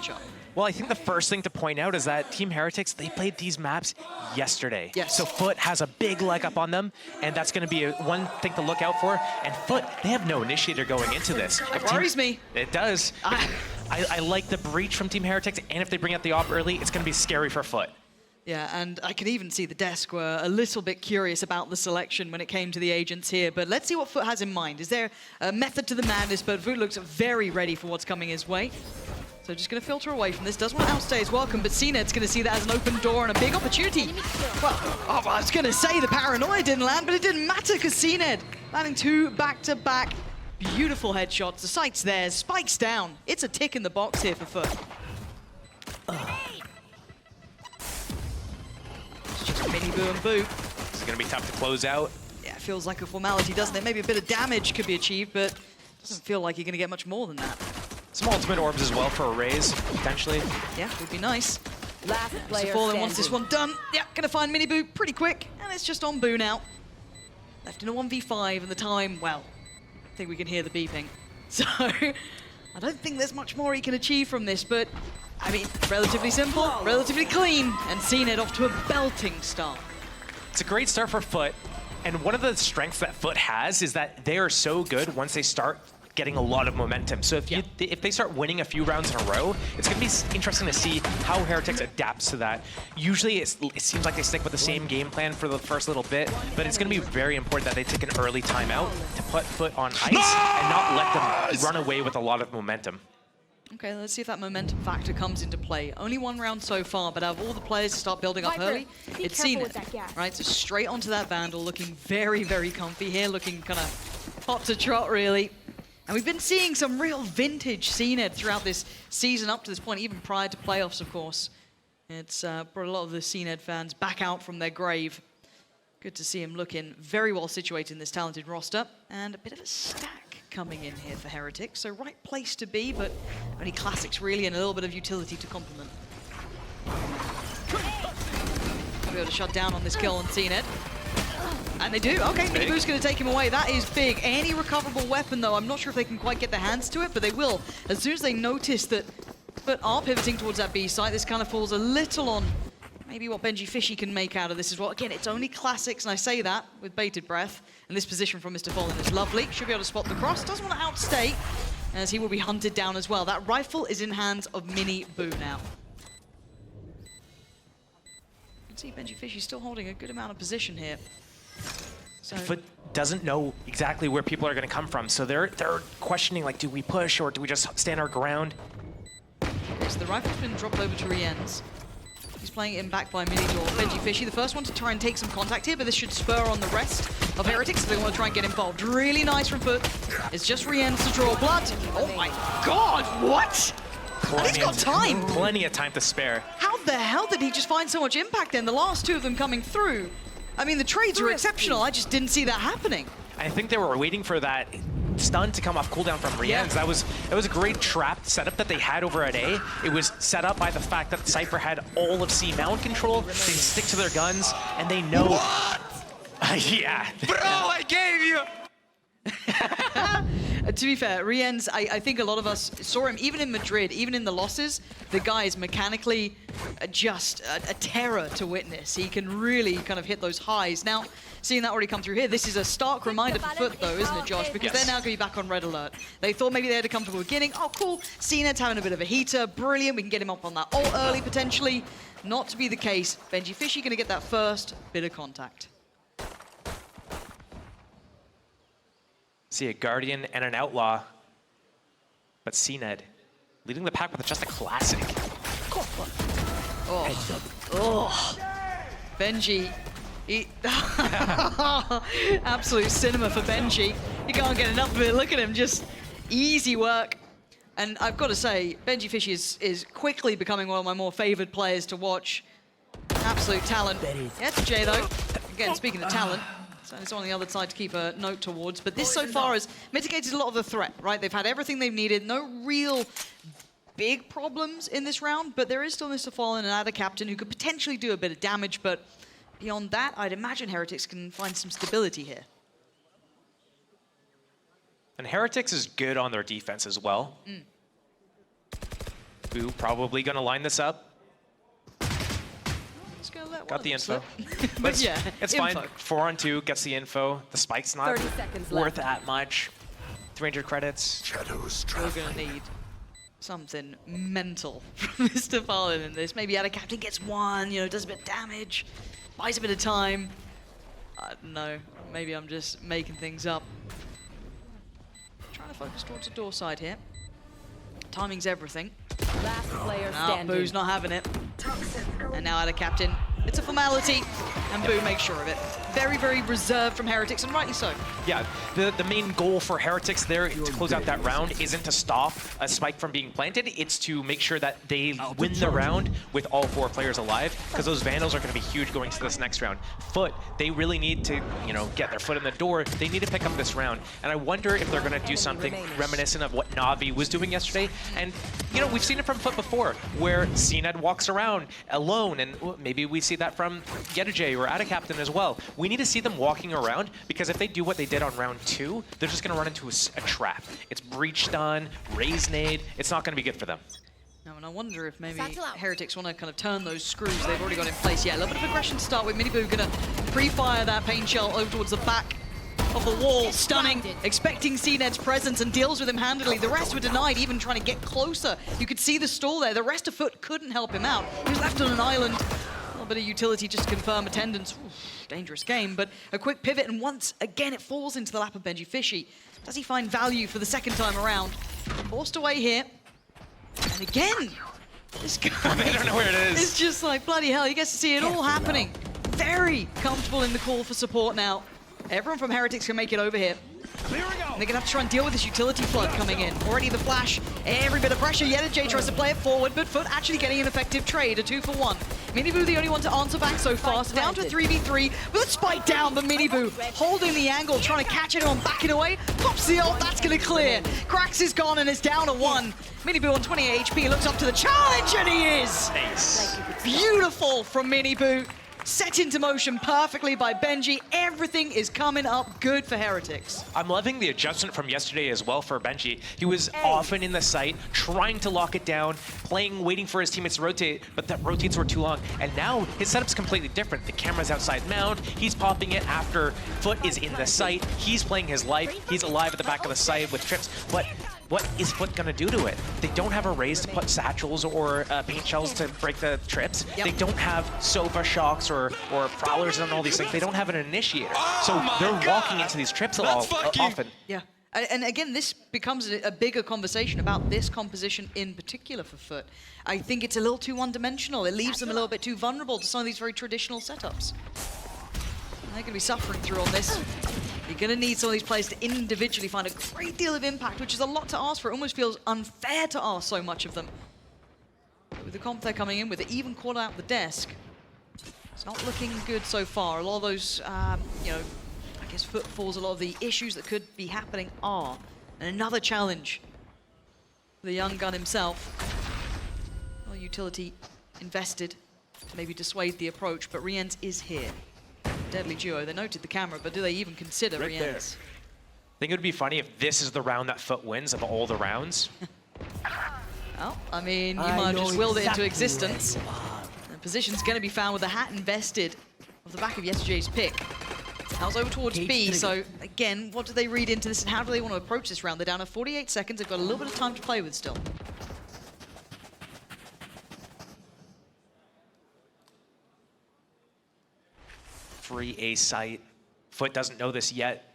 matchup? Well, I think the first thing to point out is that Team Heretics, they played these maps yesterday. Yes. So FUT has a big leg up on them, and that's going to be one thing to look out for. And FUT, they have no initiator going into this. It worries me. It does. I like the breach from Team Heretics, and if they bring out the op early, it's going to be scary for FUT. Yeah, and I can even see the desk were a little bit curious about the selection when it came to the agents here. But let's see what FUT has in mind. Is there a method to the madness? But FUT looks very ready for what's coming his way. So just going to filter away from this. Doesn't want to outstay his welcome, but CNED's going to see that as an open door and a big opportunity. Well, I was going to say the paranoia didn't land, but it didn't matter because CNED landing 2 back-to-back beautiful headshots. The sight's there, spikes down. It's a tick in the box here for FUT. Just mini boo and boo. This is going to be tough to close out. Yeah, it feels like a formality, doesn't it? Maybe a bit of damage could be achieved, but doesn't feel like you're going to get much more than that. Some ultimate orbs as well for a raise, potentially. Yeah, would be nice. Last player Fallen wants this one done. Yeah, gonna find mini boo pretty quick, and it's just on boo now. Left in a 1v5, and the time, well, I think we can hear the beeping. So, I don't think there's much more he can achieve from this, but, I mean, relatively simple, relatively clean, and CNED off to a belting start. It's a great start for FUT, and one of the strengths that FUT has is that they are so good once they start getting a lot of momentum. So if they start winning a few rounds in a row, it's going to be interesting to see how Heretics adapts to that. Usually it seems like they stick with the same game plan for the first little bit, but it's going to be very important that they take an early timeout to put FUT on ice and not let them run away with a lot of momentum. Okay, let's see if that momentum factor comes into play. Only one round so far, but out of all the players to start building up early, it's CNED. Right, so straight onto that Vandal, looking very, very comfy here, looking kind of hot to trot, really. And we've been seeing some real vintage CNED throughout this season up to this point, even prior to playoffs, of course. It's brought a lot of the CNED fans back out from their grave. Good to see him looking very well situated in this talented roster. And a bit of a stack coming in here for Heretics. So right place to be, but only classics really and a little bit of utility to complement. Be able to shut down on this kill on CNED. And they do. Okay, mini boo's going to take him away. That is big. Any recoverable weapon, though, I'm not sure if they can quite get their hands to it, but they will. As soon as they notice that FUT are pivoting towards that B site, this kind of falls a little on maybe what Benji Fishy can make out of this as well. Again, it's only classics, and I say that with bated breath. And this position from Mr. Fallen is lovely. Should be able to spot the cross. Doesn't want to outstay, as he will be hunted down as well. That rifle is in hands of mini boo now. You can see Benji Fishy still holding a good amount of position here. So FUT doesn't know exactly where people are going to come from, so they're questioning, like, do we push or do we just stand our ground? Okay, so the rifle's been dropped over to Rienz. He's playing it in back by Mini Door. Benji Fishy, the first one to try and take some contact here, but this should spur on the rest of Heretics if they want to try and get involved. Really nice from FUT. It's just Rienz to draw blood. Oh my god, what? And he's got time. Plenty of time to spare. How the hell did he just find so much impact then? The last two of them coming through. I mean, the trades were exceptional. I just didn't see that happening. I think they were waiting for that stun to come off cooldown from Rienz. Yeah. That was a great trap setup that they had over at A. It was set up by the fact that Cypher had all of C mount control. They stick to their guns, and they know. What? Yeah. Bro, I gave you. To be fair, Rienz, I think a lot of us saw him, even in Madrid, even in the losses, the guy is mechanically just a terror to witness. He can really kind of hit those highs. Now, seeing that already come through here, this is a stark reminder for FUT though, isn't it, Josh? Because they're now going to be back on red alert. They thought maybe they had a comfortable beginning. Oh, cool. CNED's having a bit of a heater. Brilliant. We can get him up on that ult early, potentially. Not to be the case. Benji Fishy going to get that first bit of contact. See a Guardian and an Outlaw, but CNED leading the pack with just a classic. Oh. Benji. Absolute cinema for Benji. You can't get enough of it. Look at him, just easy work. And I've got to say, Benji Fishy is quickly becoming one of my more favored players to watch. Absolute talent. Yeah, it's Jay though. Again, speaking of talent. So it's on the other side to keep a note towards. But this so far has mitigated a lot of the threat, right? They've had everything they've needed. No real big problems in this round, but there is still Mr. Fallen and another captain who could potentially do a bit of damage. But beyond that, I'd imagine Heretics can find some stability here. And Heretics is good on their defense as well. Boo probably gonna line this up. Just gonna let Got the info. But yeah, it's info. fine. 4 on 2 gets the info. The spike's not 30 seconds worth left. that much. 300 credits. We're gonna need something mental from Mr. Fallen in this. Maybe Ada Captain gets one, you know, does a bit of damage, buys a bit of time. I don't know. Maybe I'm just making things up. Trying to focus towards the door side here. Timing's everything. Last player Now standing. Boo's not having it. And now Ada Captain. It's a formality, and Boo makes sure of it. Very, very reserved from Heretics, and rightly so. Yeah, the main goal for Heretics there to close out that round isn't to stop a spike from being planted, it's to make sure that they win the round with all 4 players alive, because those Vandals are going to be huge going to this next round. FUT, they really need to, you know, get their foot in the door. They need to pick up this round, and I wonder if they're going to do something reminiscent of what Na'Vi was doing yesterday. And, you know, we've seen it from FUT before, where CNED walks around alone, and maybe we see that from Yedajay or Ada Captain as well. We need to see them walking around, because if they do what they did on round 2, they're just going to run into a trap. It's breach stun, raise nade. It's not going to be good for them. Now, and I wonder if maybe Heretics want to kind of turn those screws they've already got in place. Yeah, a little bit of aggression to start with. Miniboo going to pre-fire that pain shell over towards the back of the wall, stunning, expecting CNED's presence, and deals with him handily. The rest were denied, even trying to get closer. You could see the stall there. The rest of FUT couldn't help him out. He was left on an island. A little bit of utility just to confirm attendance. Oof, dangerous game, but a quick pivot, and once again it falls into the lap of Benji Fishy. Does he find value for the second time around? Forced away here. And again, this guy They don't know where it is. It's just like, bloody hell, he gets to see it all happening. Very comfortable in the call for support now. Everyone from Heretics can make it over here. And they're gonna have to try and deal with this utility flood coming in. Already the flash, every bit of pressure. Yedajay tries to play it forward, but FUT actually getting an effective trade, a 2-for-1. Miniboo the only one to answer back so far, so down to 3v3, with a spike down, but Miniboo holding the angle, trying to catch it on, backing away, pops the ult, that's gonna clear. Krax is gone and is down to 1. Miniboo on 28 HP, looks up to the challenge, and he is! Nice. Beautiful from Miniboo. Set into motion perfectly by Benji. Everything is coming up good for Heretics. I'm loving the adjustment from yesterday as well for Benji. He was often in the site, trying to lock it down, playing, waiting for his teammates to rotate, but the rotates were too long. And now his setup's completely different. The camera's outside mount, he's popping it after FUT is in the site, he's playing his life, he's alive at the back of the site with trips, but what is FUT gonna do to it? They don't have a raise to put satchels or paint shells to break the trips. They don't have Sova shocks or prowlers and all these things. They don't have an initiator. So they're walking into these trips often. Yeah. And again, this becomes a bigger conversation about this composition in particular for FUT. I think it's a little too one-dimensional. It leaves them a little bit too vulnerable to some of these very traditional setups. And they're going to be suffering through on this. You're going to need some of these players to individually find a great deal of impact, which is a lot to ask for. It almost feels unfair to ask so much of them. But with the comp they're coming in with, it even caught out the desk. It's not looking good so far. A lot of those, you know, I guess footfalls, a lot of the issues that could be happening are. And another challenge for the young gun himself. Well, utility invested to maybe dissuade the approach, but Rienz is here. Deadly duo. They noted the camera, but do they even consider Rienz? I think it would be funny if this is the round that FUT wins of all the rounds. Well, I mean, you might have just willed it into existence. The position's going to be found with the hat invested off the back of Yedajay's pick. That was over towards B, so again, what do they read into this and how do they want to approach this round? They're down to 48 seconds, they've got a little bit of time to play with still. Free A site. FUT doesn't know this yet.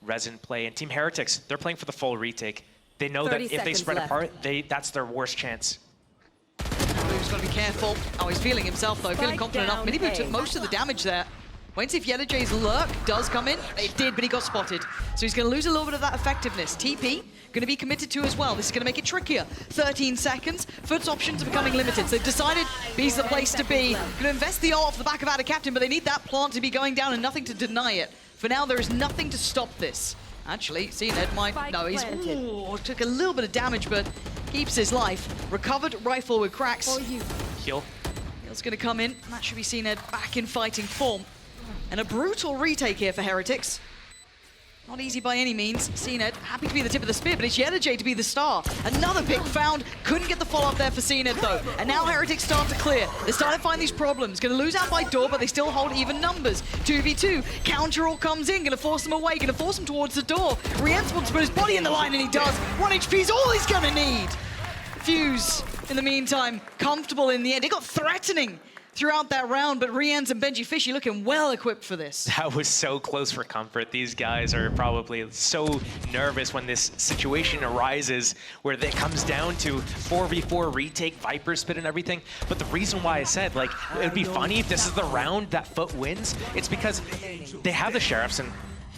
Resin play, and Team Heretics, they're playing for the full retake. They know that if they spread apart, that's their worst chance. Boo's got to be careful. Oh, he's feeling himself though, feeling confident enough. Miniboo took most of the damage there. Wait and see if Yedajay's lurk does come in. It did, but he got spotted. So he's going to lose a little bit of that effectiveness. TP, going to be committed to as well. This is going to make it trickier. 13 seconds. FUT's options are becoming limited. So they've decided B's the place to be. Going to invest the ult off the back of Ada Captain, but they need that plant to be going down and nothing to deny it. For now, there is nothing to stop this. Actually, CNED might... No, he's... Ooh, took a little bit of damage, but keeps his life. Recovered rifle with Krax. Heal. Heal's going to come in. That should be CNED back in fighting form. And a brutal retake here for Heretics. Not easy by any means. CNED happy to be the tip of the spear, but it's Yedajay to be the star. Another pick found. Couldn't get the follow-up there for CNED, though. And now Heretics start to clear. They're starting to find these problems. Going to lose out by door, but they still hold even numbers. 2v2. Counter all comes in. Going to force them away. Going to force them towards the door. Rienz wants to put his body in the line, and he does. 1 HP is all he's going to need. Fuse, in the meantime, comfortable in the end. It got threatening throughout that round, but Rienz and Benji Fishy looking well equipped for this. That was so close for comfort. These guys are probably so nervous when this situation arises where it comes down to 4v4 retake, Viper spit and everything. But the reason why I said, like, it would be funny if this is the round that FUT wins, it's because they have the Sheriffs and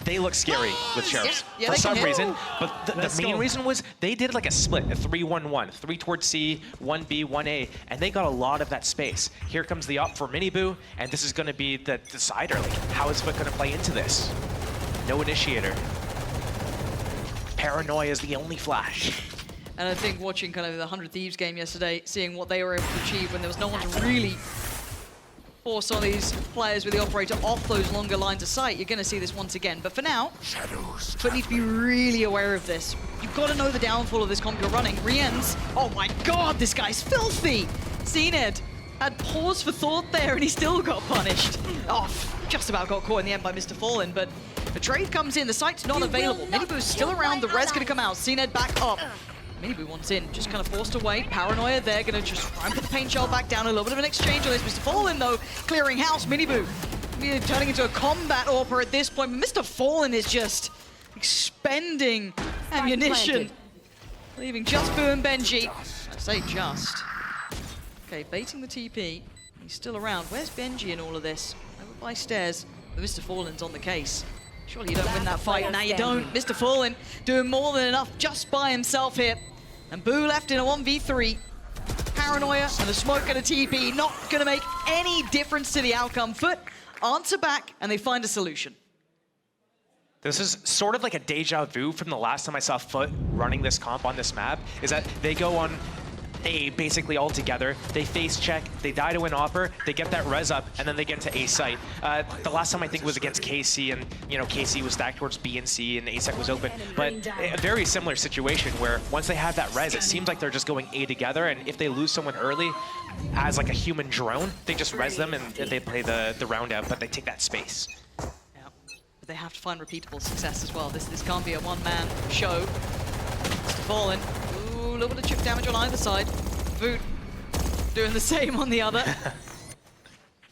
they look scary with Sheriffs for some reason. But the main reason was they did like a split, a 3-1-1, 3 towards C, 1B, 1A, and they got a lot of that space. Here comes the up for Miniboo, and this is going to be the decider. Like, how is FUT going to play into this? No initiator. Paranoia is the only flash. And I think watching kind of the 100 Thieves game yesterday, seeing what they were able to achieve when there was no one to really force some of these players with the operator off those longer lines of sight, you're going to see this once again. But for now, FUT need to be really aware of this. You've got to know the downfall of this comp you're running. Rienz, oh my god, this guy's filthy! CNED had pause for thought there and he still got punished. Oh, just about got caught in the end by Mr. Fallen, but the trade comes in, the site's not available. Miniboo's still around, the res going to come out. CNED back up. Miniboo wants in, just kind of forced away. Paranoia there, gonna just try and put the paint shell back down. A little bit of an exchange on this. Mr. Fallen, though, clearing house. Miniboo turning into a combat AWPer at this point. But Mr. Fallen is just expending ammunition, leaving just Boo and Benji. I say just. Okay, baiting the TP. He's still around. Where's Benji in all of this? Over by stairs. But Mr. Fallen's on the case. Surely you don't win that fight. Now you don't. Mr. Fallen doing more than enough just by himself here. And Boo left in a 1v3. Paranoia and a smoke and a TP. Not going to make any difference to the outcome. FUT answer back and they find a solution. This is sort of like a deja vu from the last time I saw FUT running this comp on this map, is that they go on A basically all together. They face check, they die to an AWPer, they get that res up, and then they get into A site. The last time I think was against KC, and KC was stacked towards B and C, and A site was open. But a very similar situation where once they have that res, it seems like they're just going A together, and if they lose someone early, as like a human drone, they just res them and they play the round out, but they take that space. Yeah, but they have to find repeatable success as well. This can't be a one-man show. Mr. Fallen. A little bit of chip damage on either side. Voot doing the same on the other. A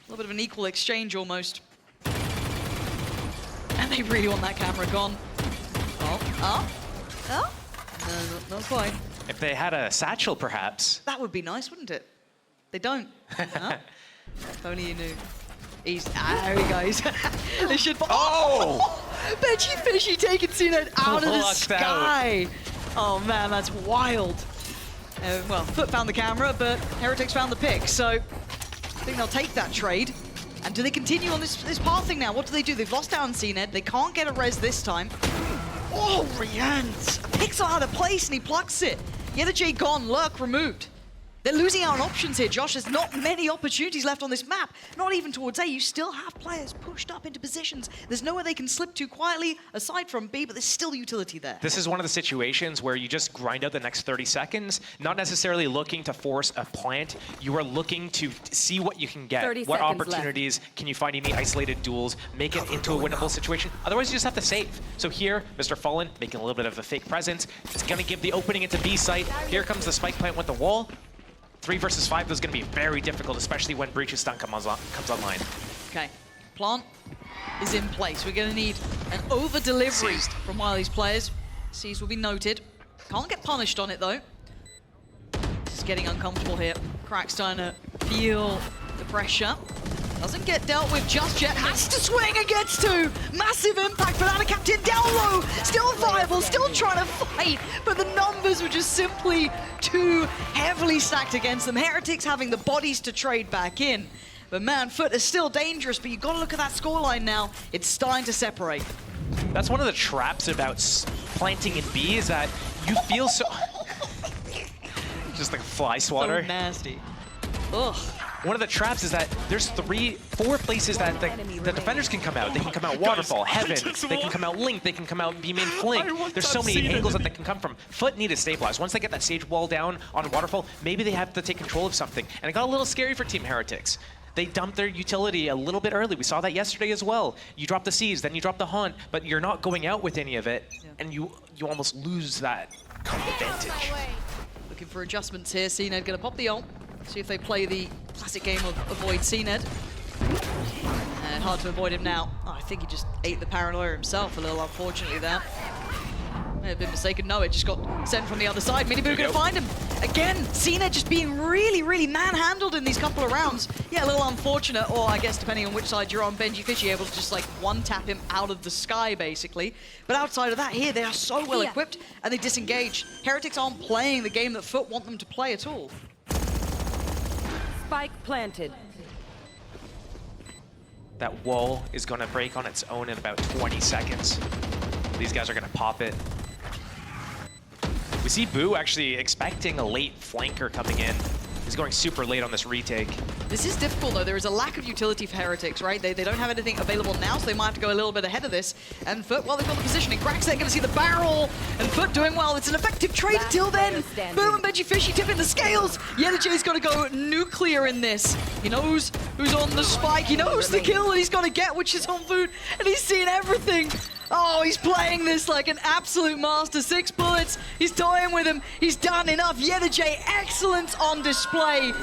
little bit of an equal exchange almost. And they really want that camera gone. Oh. No, not quite. If they had a satchel, perhaps. That would be nice, wouldn't it? They don't. Huh? If only you knew. There he goes. They should. Oh! Benji Fishy taking CNED out of the sky. Oh man, that's wild. Well, FUT found the camera, but Heretics found the pick, so I think they'll take that trade. And do they continue on this pathing now? What do? They've lost out on CNED. They can't get a res this time. Oh, Rienz! A pixel out of place and he plucks it. Yedajay gone, Lurk removed. They're losing out on options here, Josh. There's not many opportunities left on this map. Not even towards A. You still have players pushed up into positions. There's nowhere they can slip to quietly, aside from B, but there's still utility there. This is one of the situations where you just grind out the next 30 seconds, not necessarily looking to force a plant. You are looking to see what you can get. What opportunities can you find any isolated duels, make it into a winnable situation. Otherwise, you just have to save. So here, Mr. Fallen making a little bit of a fake presence. It's going to give the opening into B site. Here comes the spike plant with the wall. 3 versus 5 is going to be very difficult, especially when Breach's stun comes online. Okay, plant is in place. We're going to need an over-delivery from one of these players. Seize will be noted. Can't get punished on it, though. This is getting uncomfortable here. Crack's starting to feel the pressure. Doesn't get dealt with just yet. Has to swing and gets to. Massive impact for that. Captain down low. Still viable. Still trying to fight. But the numbers were just simply too heavily stacked against them. Heretics having the bodies to trade back in. But man, FUT is still dangerous. But you've got to look at that scoreline now. It's starting to separate. That's one of the traps about planting in B is that you feel so... just like a fly swatter. So nasty. Ugh. one of the traps is that there's 4 places that the defenders can come out. They can come out Waterfall, Heaven, they can come out Link, they can come out B main Flank. There's so many angles that they can come from. FUT need to stabilize. Once they get that Sage wall down on Waterfall, maybe they have to take control of something. And it got a little scary for Team Heretics. They dumped their utility a little bit early. We saw that yesterday as well. You drop the Siege, then you drop the Haunt, but you're not going out with any of it, and you almost lose that advantage. Looking for adjustments here. CNED gonna pop the ult. See if they play the classic game of avoid CNED. And hard to avoid him now. Oh, I think he just ate the paranoia himself a little, unfortunately, there. May have been mistaken. No, it just got sent from the other side. Miniboo gonna find him. Again, CNED just being really, really manhandled in these couple of rounds. Yeah, a little unfortunate, or I guess depending on which side you're on, Benji Fishy able to just like one-tap him out of the sky, basically. But outside of that, here, they are so well equipped, and they disengage. Heretics aren't playing the game that FUT want them to play at all. Spike planted. That wall is going to break on its own in about 20 seconds. These guys are going to pop it. We see Boo actually expecting a late flanker coming in. He's going super late on this retake. This is difficult, though. There is a lack of utility for Heretics, right? They don't have anything available now, so they might have to go a little bit ahead of this. And FUT, well, they've got the positioning. Cracks, they're going to see the barrel. And FUT doing well. It's an effective trade until then. Boom and Benji Fishy tipping the scales. YellowJay's got to go nuclear in this. He knows who's on the spike. He knows the kill that he's going to get, which is on Food. And he's seeing everything. Oh, he's playing this like an absolute master. 6 bullets. He's toying with him. He's done enough. YellowJay, excellence on display.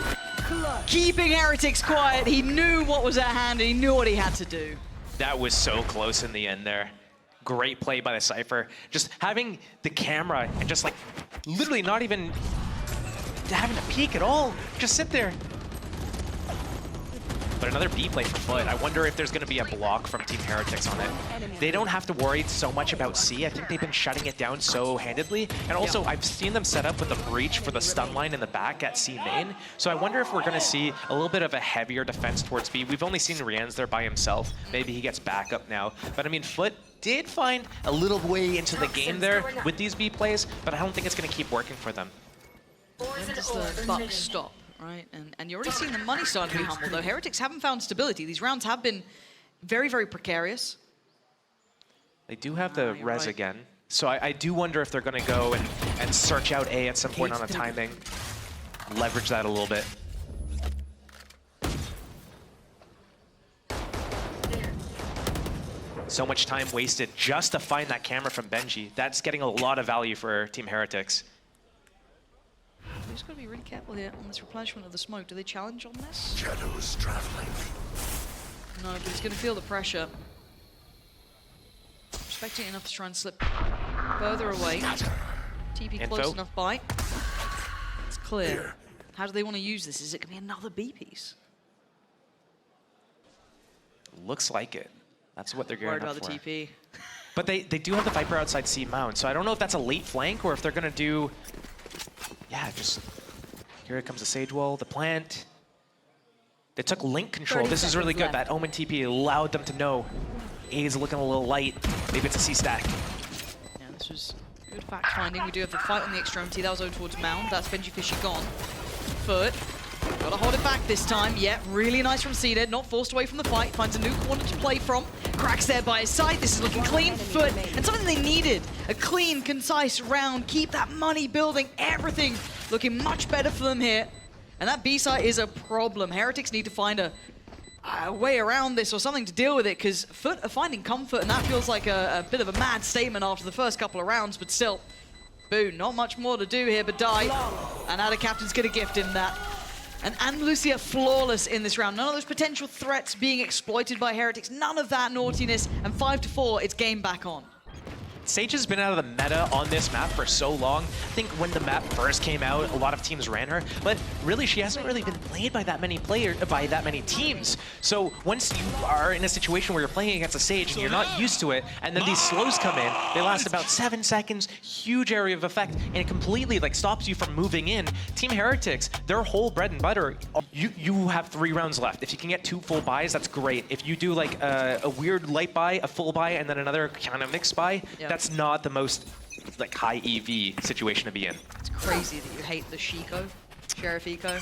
Keeping Heretics quiet. He knew what was at hand, and he knew what he had to do. That was so close in the end there. Great play by the Cypher. Just having the camera and just like literally not even having to peek at all. Just sit there. But another B play for FUT. I wonder if there's going to be a block from Team Heretics on it. They don't have to worry so much about C. I think they've been shutting it down so handedly. And also, I've seen them set up with a breach for the stun line in the back at C main. So I wonder if we're going to see a little bit of a heavier defense towards B. We've only seen Rian's there by himself. Maybe he gets back up now. But I mean, FUT did find a little way into the game there with these B plays, but I don't think it's going to keep working for them. When does the buck stop? Right, and you're already seeing the money starting to be humbled, though. Heretics haven't found stability. These rounds have been very, very precarious. They do have the res again, so I do wonder if they're going to go and search out A at some point on the timing, leverage that a little bit. So much time wasted just to find that camera from Benji. That's getting a lot of value for Team Heretics. We just got to be really careful here on this replenishment of the smoke. Do they challenge on this? Shadows traveling. No, but he's going to feel the pressure. Expecting enough to try and slip further away. TP close enough by. It's clear. How do they want to use this? Is it going to be another B piece? Looks like it. That's what they're gearing up for. Worried about the TP. But they do have the Viper outside C mount, so I don't know if that's a late flank or if they're going to do... Yeah, just here comes the Sage Wall, the plant. They took link control. This is really good. That Omen TP allowed them to know A's looking a little light. Maybe it's a C stack. Yeah, this was good fact finding. We do have the fight on the extremity. That was over towards Mound. That's Benji Fishy gone. FUT. Gotta hold it back this time. Yeah, really nice from CNED. Not forced away from the fight. Finds a new corner to play from. Cracks there by his side. This is looking clean. FUT. And something they needed. A clean, concise round. Keep that money building. Everything looking much better for them here. And that B site is a problem. Heretics need to find a way around this or something to deal with it, because FUT are finding comfort, and that feels like a bit of a mad statement after the first couple of rounds, but still. Boo, not much more to do here but die. And now the captain's gonna gift him that. And Lucia flawless in this round. None of those potential threats being exploited by Heretics. None of that naughtiness. And 5-4, it's game back on. Sage has been out of the meta on this map for so long. I think when the map first came out, a lot of teams ran her, but really she hasn't really been played by that many teams. So once you are in a situation where you're playing against a Sage and you're not used to it, and then these slows come in, they last about 7 seconds, huge area of effect, and it completely like stops you from moving in. Team Heretics, their whole bread and butter, you have 3 rounds left. If you can get 2 full buys, that's great. If you do like a weird light buy, a full buy, and then another kind of mixed buy, that's not the most like high EV situation to be in. It's crazy that you hate the Shiko, Sheriff Eco.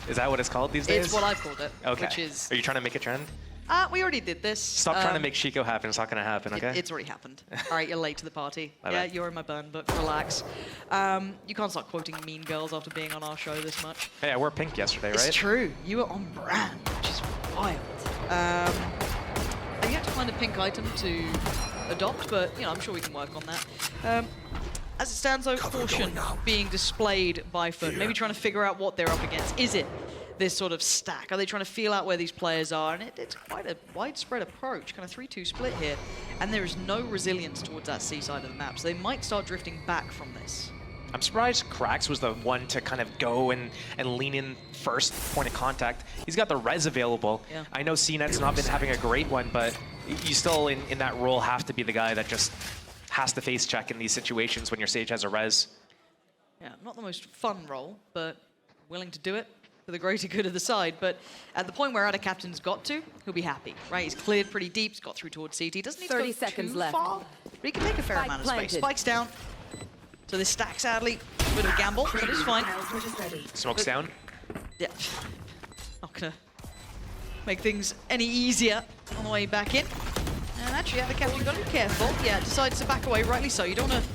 Is that what it's called these days? It's what I've called it. Okay. Which is... Are you trying to make a trend? We already did this. Stop trying to make Chico happen. It's not going to happen, okay? It's already happened. All right, you're late to the party. My Yeah, bad. you're in my burn book. Relax. You can't start quoting Mean Girls after being on our show this much. Hey, I wore pink yesterday, right? It's true. You were on brand, which is wild. You have to find a pink item to adopt, but you know, I'm sure we can work on that. As it stands, though, caution being displayed by FUT. Maybe trying to figure out what they're up against. Is it this sort of stack? Are they trying to feel out where these players are? And it's quite a widespread approach, kind of 3-2 split here. And there is no resilience towards that C side of the map, so they might start drifting back from this. I'm surprised Krax was the one to kind of go and lean in first point of contact. He's got the res available. Yeah. I know CNET's not been having a great one, but you still, in that role, have to be the guy that just has to face check in these situations when your Sage has a res. Yeah, not the most fun role, but willing to do it for the greater good of the side. But at the point where our captain's got to, he'll be happy, right? He's cleared pretty deep, he's got through towards CT. Doesn't need to go 30 seconds too left. far, but he can take a fair Spike amount of space. planted. Spike's down. So this stack, sadly, a bit of a gamble, but it's fine. Smokes down. Yeah, not gonna make things any easier on the way back in. And actually, the captain, you've got to be careful. Yeah, decides to back away, rightly so. You don't want to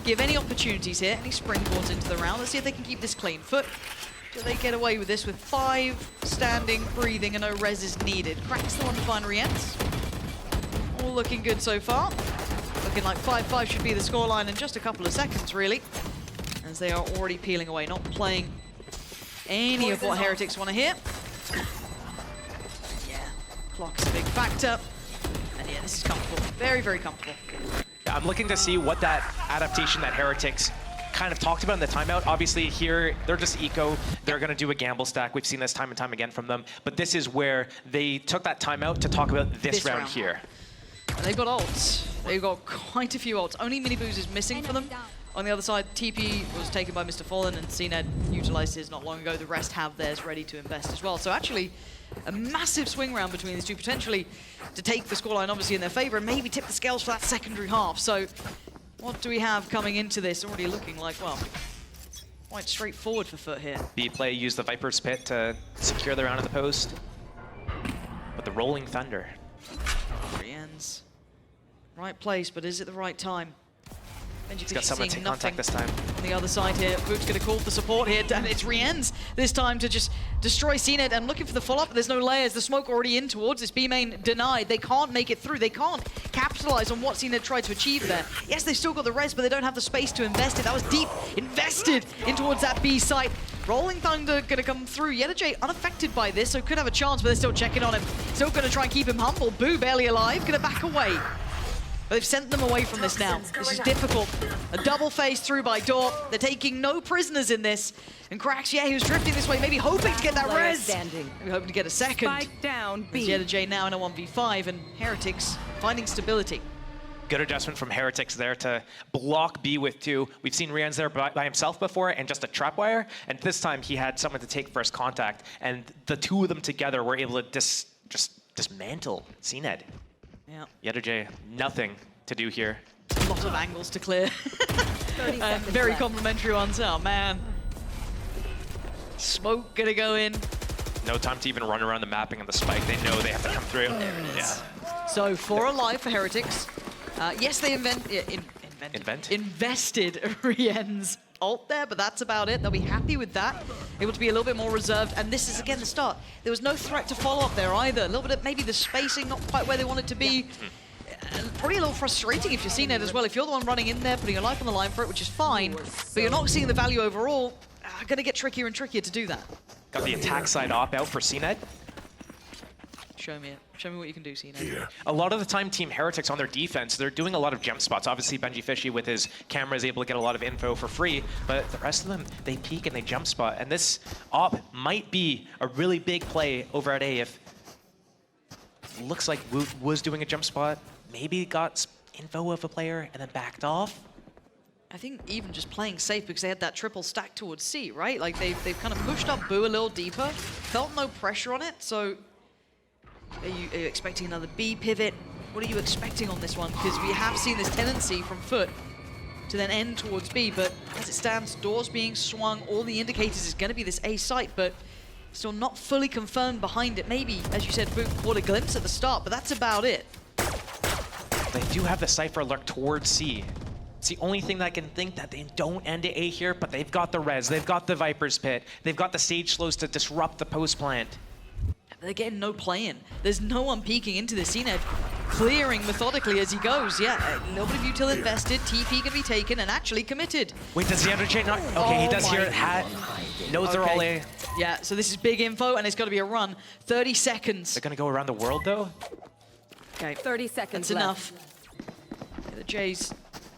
give any opportunities here, any springboards into the round. Let's see if they can keep this clean. FUT, do they get away with this with 5 standing, breathing, and no res is needed? Cracks the one to find Rienz. All looking good so far. Looking like 5-5 should be the scoreline in just a couple of seconds, really. As they are already peeling away, not playing any of what Heretics want to hear. Yeah, clock's a big factor. And yeah, this is comfortable. Very, very comfortable. Yeah, I'm looking to see what that adaptation that Heretics kind of talked about in the timeout. Obviously here, they're just eco. They're going to do a gamble stack. We've seen this time and time again from them. But this is where they took that timeout to talk about this round here. And they've got ults. They've got quite a few ults. Only Mini Booz is missing for them. On the other side, TP was taken by Mr. Fallen, and CNED utilized his not long ago. The rest have theirs ready to invest as well. So actually, a massive swing round between these two, potentially to take the scoreline obviously in their favor and maybe tip the scales for that secondary half. So what do we have coming into this? Already looking like, well, quite straightforward for FUT here. B-play used the Viper's Pit to secure the round of the post. But the Rolling Thunder. Rienz. Right place, but is it the right time? He's got someone to take contact this time. On the other side here, FUT's going to call for support here, and it's Rienz this time to just destroy CNED and looking for the follow-up, but there's no layers. The smoke already in towards this. B-main denied. They can't make it through. They can't capitalize on what CNED tried to achieve there. Yes, they've still got the res, but they don't have the space to invest it. That was deep invested in towards that B site. Rolling Thunder going to come through. Yedajay unaffected by this, so could have a chance, but they're still checking on him. Still going to try and keep him humble. Boo barely alive, going to back away. But they've sent them away from this now. This is difficult. A double phase through by Door. They're taking no prisoners in this. And Krax, yeah, he was drifting this way, maybe hoping to get that res. Maybe hoping to get a second. Spike down, B. Yedajay now in a 1v5, and Heretics finding stability. Good adjustment from Heretics there to block B with 2. We've seen Rienz there by himself before and just a trapwire. And this time he had someone to take first contact. And the two of them together were able to just dismantle CNED. Yeah. Yedajay, nothing to do here. A lot of angles to clear. And very complimentary ones. Oh, man. Smoke gonna go in. No time to even run around the mapping and the spike. They know they have to come through. There it is. Yeah. So 4 alive for Heretics. Yes, they invested Rien's ult there, but that's about it. They'll be happy with that. Able to be a little bit more reserved, and this is again the start. There was no threat to follow up there either. A little bit of maybe the spacing not quite where they wanted to be. Probably a little frustrating if you're seeing it as well. If you're the one running in there, putting your life on the line for it, which is fine, but you're not seeing the value overall, going to get trickier and trickier to do that. Got the attack side op out for CNED. Show me it. Show me what you can do, CNED. A lot of the time, Team Heretics on their defense, they're doing a lot of jump spots. Obviously, Benji Fishy with his camera is able to get a lot of info for free, but the rest of them, they peek and they jump spot. And this op might be a really big play over at A if looks like Woot was doing a jump spot, maybe got info of a player and then backed off. I think even just playing safe because they had that triple stack towards C, right? Like they've kind of pushed up Boo a little deeper, felt no pressure on it, so are you expecting another B pivot? What are you expecting on this one? Because we have seen this tendency from FUT to then end towards B, but as it stands, doors being swung, all the indicators is going to be this A site, but Still not fully confirmed behind it. Maybe, as you said, Boot caught a glimpse at the start, but that's about it. They do have the Cypher lurk towards C. It's the only thing that I can think that they don't end at A here, but they've got the res, they've got the Viper's Pit, they've got the stage slows to disrupt the post plant. They're getting no play-in. There's no one peeking into this. CNED clearing methodically as he goes. Yeah, a little bit of util invested, TP can be taken and actually committed. Wait, does the Underchain not? Okay, he does hear it. Knows they're all A. Yeah, so this is big info and it's got to be a run. 30 seconds. They're going to go around the world though? Okay, 30 seconds that's left. enough. Yeah, the Jays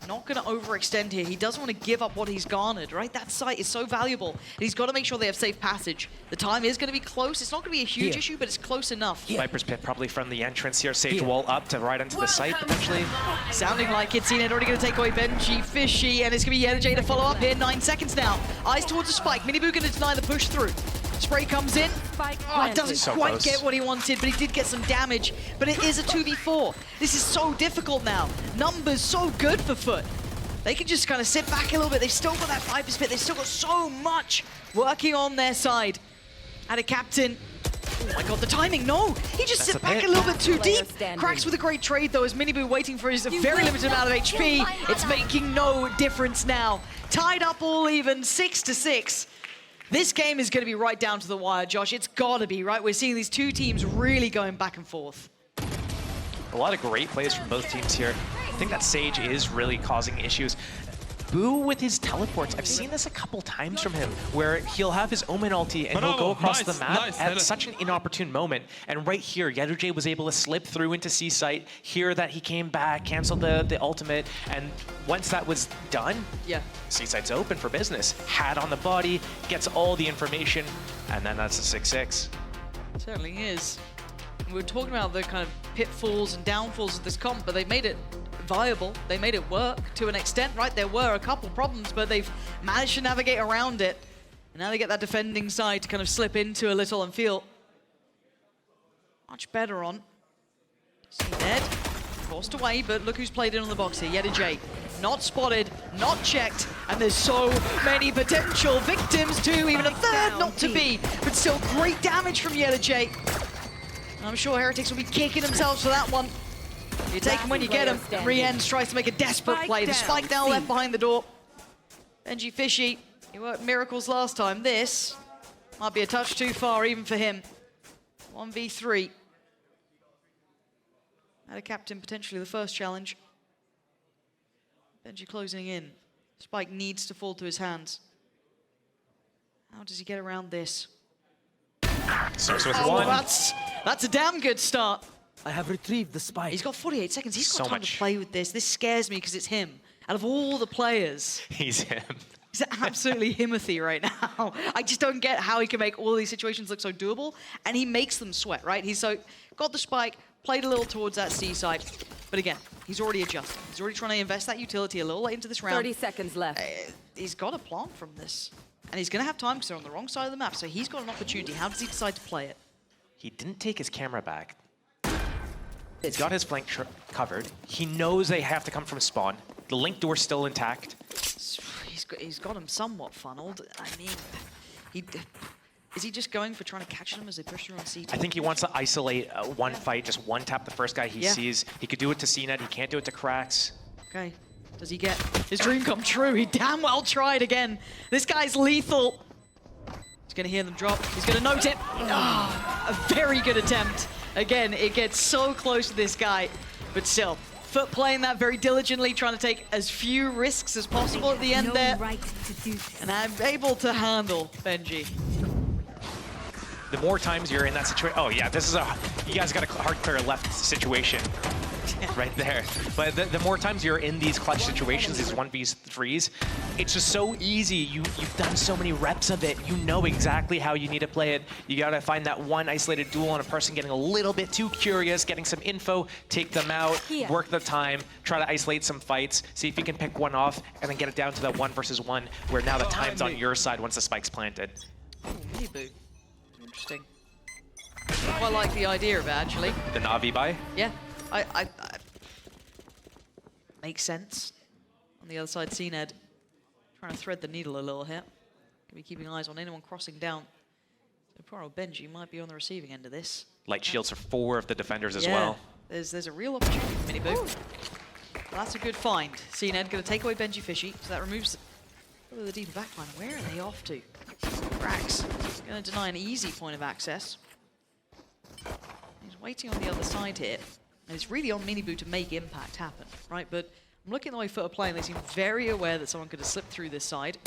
not going to overextend here. He doesn't want to give up what he's garnered, right? That site is so valuable. And he's got to make sure they have safe passage. The time is going to be close. It's not going to be a huge issue, but it's close enough. Viper's Pit probably from the entrance here. Sage wall up to right into the site, potentially. Sounding like it's CNED already going to take away Benji, Fishy, and it's going to be Yerajay to follow up here. 9 seconds now. Eyes towards the spike. Miniboo going to deny the push through. Spray comes in. Oh, doesn't So quite close. get what he wanted, but he did get some damage. But it is a 2v4. This is so difficult now. Numbers so good for FUT. They can just kind of sit back a little bit. They've still got that Viper's Pit. They've still got so much working on their side. At a captain. Oh my god, the timing, no! He just sit back a little bit too deep. Cracks with a great trade though, as Miniboo waiting for his very limited amount of HP. It's making no difference now. Tied up all even, 6-6. This game is going to be right down to the wire, Josh. It's got to be, right? We're seeing these two teams really going back and forth. A lot of great plays from both teams here. I think that Sage is really causing issues. Boo with his teleports. I've seen this a couple times from him, where he'll have his Omen ulti and he'll go across the map at such an inopportune moment. And right here, Yerajay was able to slip through into C site, hear that he came back, canceled the ultimate, and once that was done, C site's open for business. Hat on the body, gets all the information, and then that's a 6-6. It certainly is. We were talking about the kind of pitfalls and downfalls of this comp, but they made it viable. They made it work to an extent, right? There were a couple problems, but they've managed to navigate around it. And now they get that defending side to kind of slip into a little and feel much better on. CNED forced away, but look who's played in on the box here. Yerajay, not spotted, not checked, and there's so many potential victims too, even a third not to be, but still great damage from Yerajay. I'm sure Heretics will be kicking themselves for that one. You take them when you get them. Riens tries to make a desperate play. The spike now left behind the door. Benji Fishy, he worked miracles last time. This might be a touch too far even for him. 1v3. Had a captain potentially the first challenge. Benji closing in. Spike needs to fall to his hands. How does he get around this? Starts with one. That's a damn good start. I have retrieved the spike. He's got 48 seconds. He's got So time much. to play with this. This scares me because it's him. Out of all the players, He's him. he's absolutely Himothy right now. I just don't get how he can make all these situations look so doable, and he makes them sweat, right? He's so got the spike, played a little towards that C side, but again, he's already adjusted. He's already trying to invest that utility a little late into this round. 30 seconds left. He's got a plan from this, and he's going to have time because they're on the wrong side of the map, so he's got an opportunity. How does he decide to play it? He didn't take his camera back. He's got his flank covered. He knows they have to come from spawn. The link door's still intact. He's got him somewhat funneled. I mean, is he just going for trying to catch them as they push through on C2? I think he wants to isolate one fight, just one tap the first guy he sees. He could do it to CNED, he can't do it to Cracks. Okay, does he get his dream come true? He damn well tried again. This guy's lethal. He's gonna hear them drop. He's gonna note it. A very good attempt. Again, it gets so close to this guy, but still, FUT playing that very diligently, trying to take as few risks as possible at the end there. And I'm able to handle Benji. The more times you're in that situation, oh yeah, this is you guys got a hard clear left situation right there. But the more times you're in these clutch situations, these 1v3s, it's just so easy. You've done so many reps of it. You know exactly how you need to play it. You gotta find that one isolated duel on a person getting a little bit too curious, getting some info, take them out, work the time, try to isolate some fights, see if you can pick one off, and then get it down to that 1 versus 1, where now the time's on your side once the spike's planted. Oh, Miniboo. Interesting. I quite like the idea of it, actually. The Na'Vi buy? Yeah, I makes sense. On the other side, CNED trying to thread the needle a little here. Gonna be keeping eyes on anyone crossing down. So poor old Benji might be on the receiving end of this. Light shields for 4 of the defenders as well. There's a real opportunity for Mini Boo. Well, that's a good find. CNED going to take away Benji Fishy, so that removes the deeper backline. Where are they off to? Rax going to deny an easy point of access. He's waiting on the other side here. And it's really on Mini Boo to make impact happen, right? But I'm looking at the way FUT are playing. They seem very aware that someone could have slipped through this side.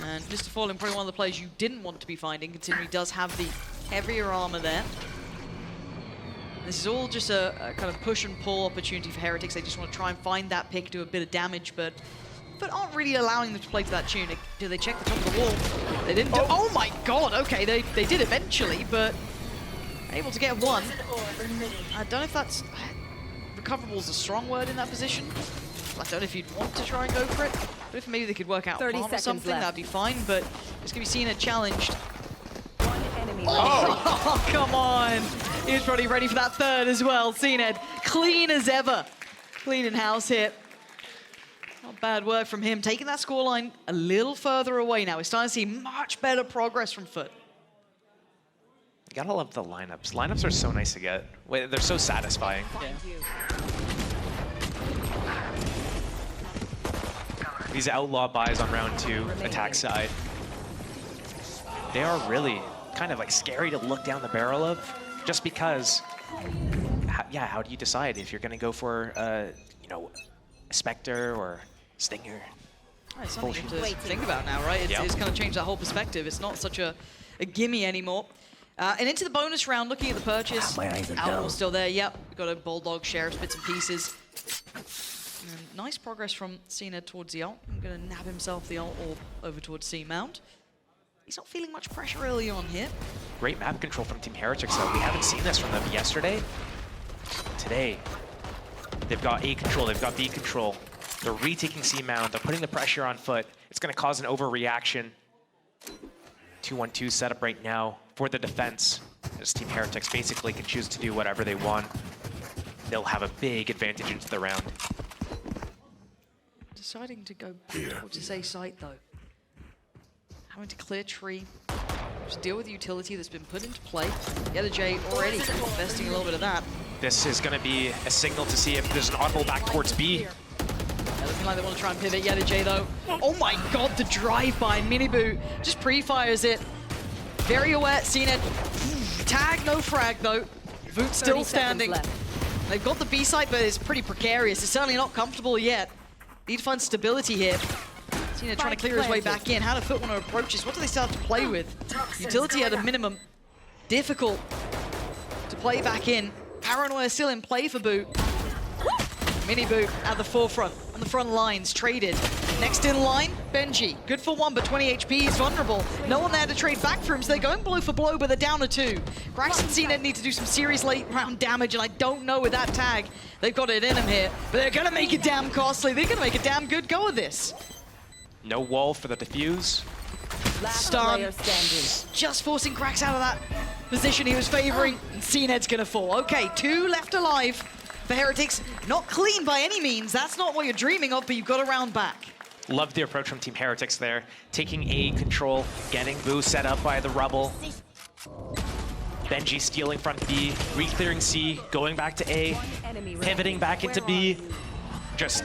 And Mr. Fallen, probably one of the players you didn't want to be finding, considering he does have the heavier armor there. This is all just a kind of push and pull opportunity for Heretics. They just want to try and find that pick, do a bit of damage, but aren't really allowing them to play to that tune. Do they check the top of the wall? They didn't do. Oh my god, okay, they did eventually, but able to get one. I don't know if that's... recoverable is a strong word in that position. I don't know if you'd want to try and go for it, but if maybe they could work out 30 farm or seconds something, left. that'd be fine, but it's going to be seen challenged. One enemy Oh, come on! He was probably ready for that third as well. CNED, clean as ever. Clean in house hit. Not bad work from him. Taking that scoreline a little further away now. We're starting to see much better progress from FUT. You gotta love the lineups. Lineups are so nice to get. They're so satisfying. Yeah. These outlaw buys on round 2, attack side. They are really kind of like scary to look down the barrel of, just because, how do you decide if you're gonna go for, you know, a Spectre or Stinger? It's something you have to think about now, right? It's kind of changed that whole perspective. It's not such a gimme anymore. And into the bonus round, looking at the purchase. Outlaw still there, yep. We've got a Bulldog, Sheriff's bits and pieces. And nice progress from CNED towards the ult. I'm going to nab himself the ult orb over towards C-Mount. He's not feeling much pressure early on here. Great map control from Team Heretics, though. We haven't seen this from them yesterday. Today, they've got A control, they've got B control. They're retaking C-Mount, they're putting the pressure on FUT. It's going to cause an overreaction. 2-1-2 setup right now for the defense. As Team Heretics basically can choose to do whatever they want. They'll have a big advantage into the round. Deciding to go back towards his A site, though. Having to clear tree. Just deal with the utility that's been put into play. J already investing a little bit of that. This is going to be a signal to see if there's an audible back towards B. Yeah, looking like they want to try and pivot. J though. Oh my god, the drive-by. Mini Boo just pre-fires it. Very aware. CNED. Tag, no frag though. Voot still standing. They've got the B site, but it's pretty precarious. It's certainly not comfortable yet. Need to find stability here. CNED trying to clear his way back in. How do FUT want to approach this? What do they start to play with? Utility at a minimum. Difficult to play back in. Paranoia still in play for Boo. Mini Boo at the forefront, on the front lines, traded. Next in line, Benji. Good for 1, but 20 HP, he's vulnerable. No one there to trade back for him, so they're going blow for blow, but they're down to 2. Grax and CNED need to do some serious late round damage, and I don't know with that tag. They've got it in them here, but they're gonna make it damn costly. They're gonna make a damn good go of this. No wall for the defuse. Stun, just forcing Grax out of that position he was favoring, and CNED's gonna fall. Okay, 2 left alive for Heretics. Not clean by any means, that's not what you're dreaming of, but you've got a round back. Love the approach from Team Heretics there. Taking A control, getting Boo set up by the rubble. Benji stealing front B, re-clearing C, going back to A, pivoting back into B. Just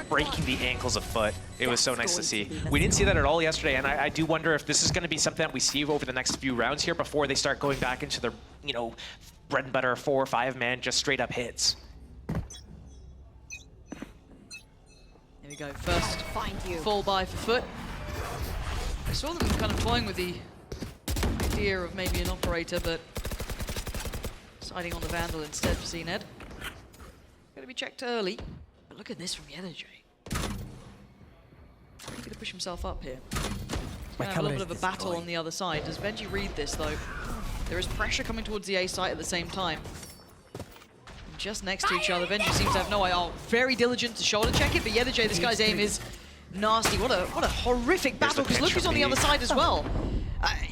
breaking the ankles of FUT. It was so nice to see. We didn't see that at all yesterday, and I do wonder if this is going to be something that we see over the next few rounds here before they start going back into their, you know, bread and butter 4 or 5 man, just straight up hits. Here we go, first full buy for FUT. I saw them kind of toying with the idea of maybe an operator, but deciding on the Vandal instead for CNED. Going to be checked early, but look at this from J. He's going to push himself up here. Gonna have a little bit of a battle on the other side. Does Benji read this though? There is pressure coming towards the A site at the same time. Just next to each other. Benji seems to have no idea. Oh, very diligent to shoulder check it, but J, this guy's aim is nasty. What a horrific battle, because look who's on the other side as well.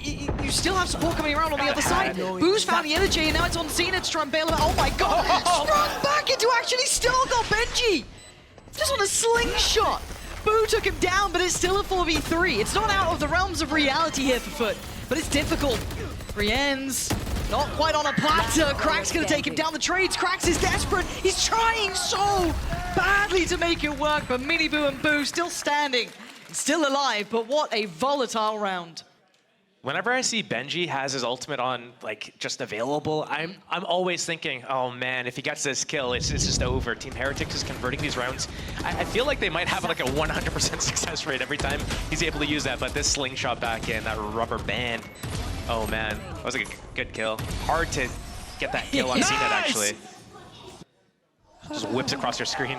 You still have support coming around on the other side. Boo's found J, and now it's on CNED to try and bail him out. Oh my god! Sprung back into actually still got Benji! Just on a slingshot! Boo took him down, but it's still a 4v3. It's not out of the realms of reality here for FUT, but it's difficult. Rien's not quite on a platter. Crack's gonna take him down the trades. Cracks is desperate. He's trying so badly to make it work, but Miniboo and Boo still standing, still alive, but what a volatile round. Whenever I see Benji has his ultimate on, like, just available, I'm always thinking, oh man, if he gets this kill, it's just over. Team Heretics is converting these rounds. I feel like they might have like a 100% success rate every time he's able to use that, but this slingshot back in, that rubber band, oh man, that was like a good kill. Hard to get that kill on CNET, actually. Just whips across your screen.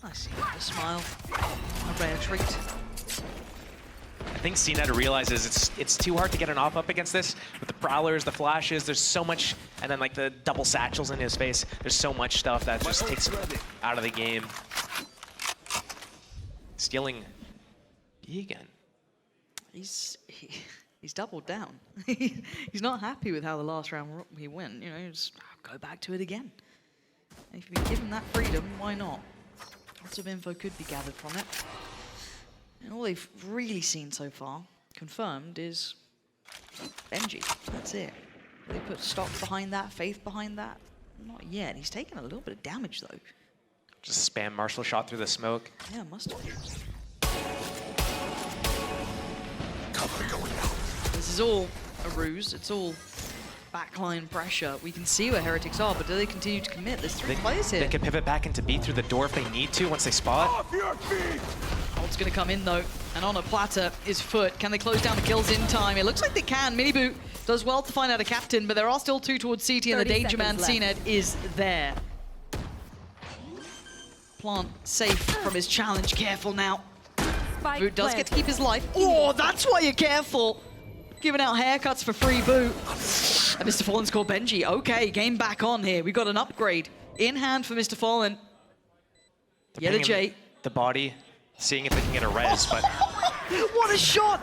I see a smile, a rare treat. I think CNET realizes it's too hard to get an off up against this with the prowlers, the flashes. There's so much, and then like the double satchels in his face. There's so much stuff that just takes him out of the game. Stealing B again. He's doubled down. He's not happy with how the last round he went. You know, just go back to it again. And if you give him that freedom, why not? Lots of info could be gathered from it. And all they've really seen so far, confirmed, is Benji. That's it. They put stock behind that, faith behind that? Not yet. He's taken a little bit of damage, though. Just spam martial shot through the smoke. Yeah, must have. This is all a ruse. It's all backline pressure. We can see where Heretics are, but do they continue to commit? There's three players here. They can pivot back into B through the door if they need to once they spot. Ult's gonna come in though, and on a platter is FUT. Can they close down the kills in time? It looks like they can. Miniboo does well to find out a captain, but there are still two towards CT, and the danger man CNET is there. Plant safe from his challenge. Careful now. Boo does get to keep his life. Oh, that's why you're careful. Giving out haircuts for free, Boo. And Mr. Fallen's called Benji. Okay, game back on here. We got an upgrade in hand for Mr. Fallen. Yet a J. The body, seeing if they can get a res, but... What a shot!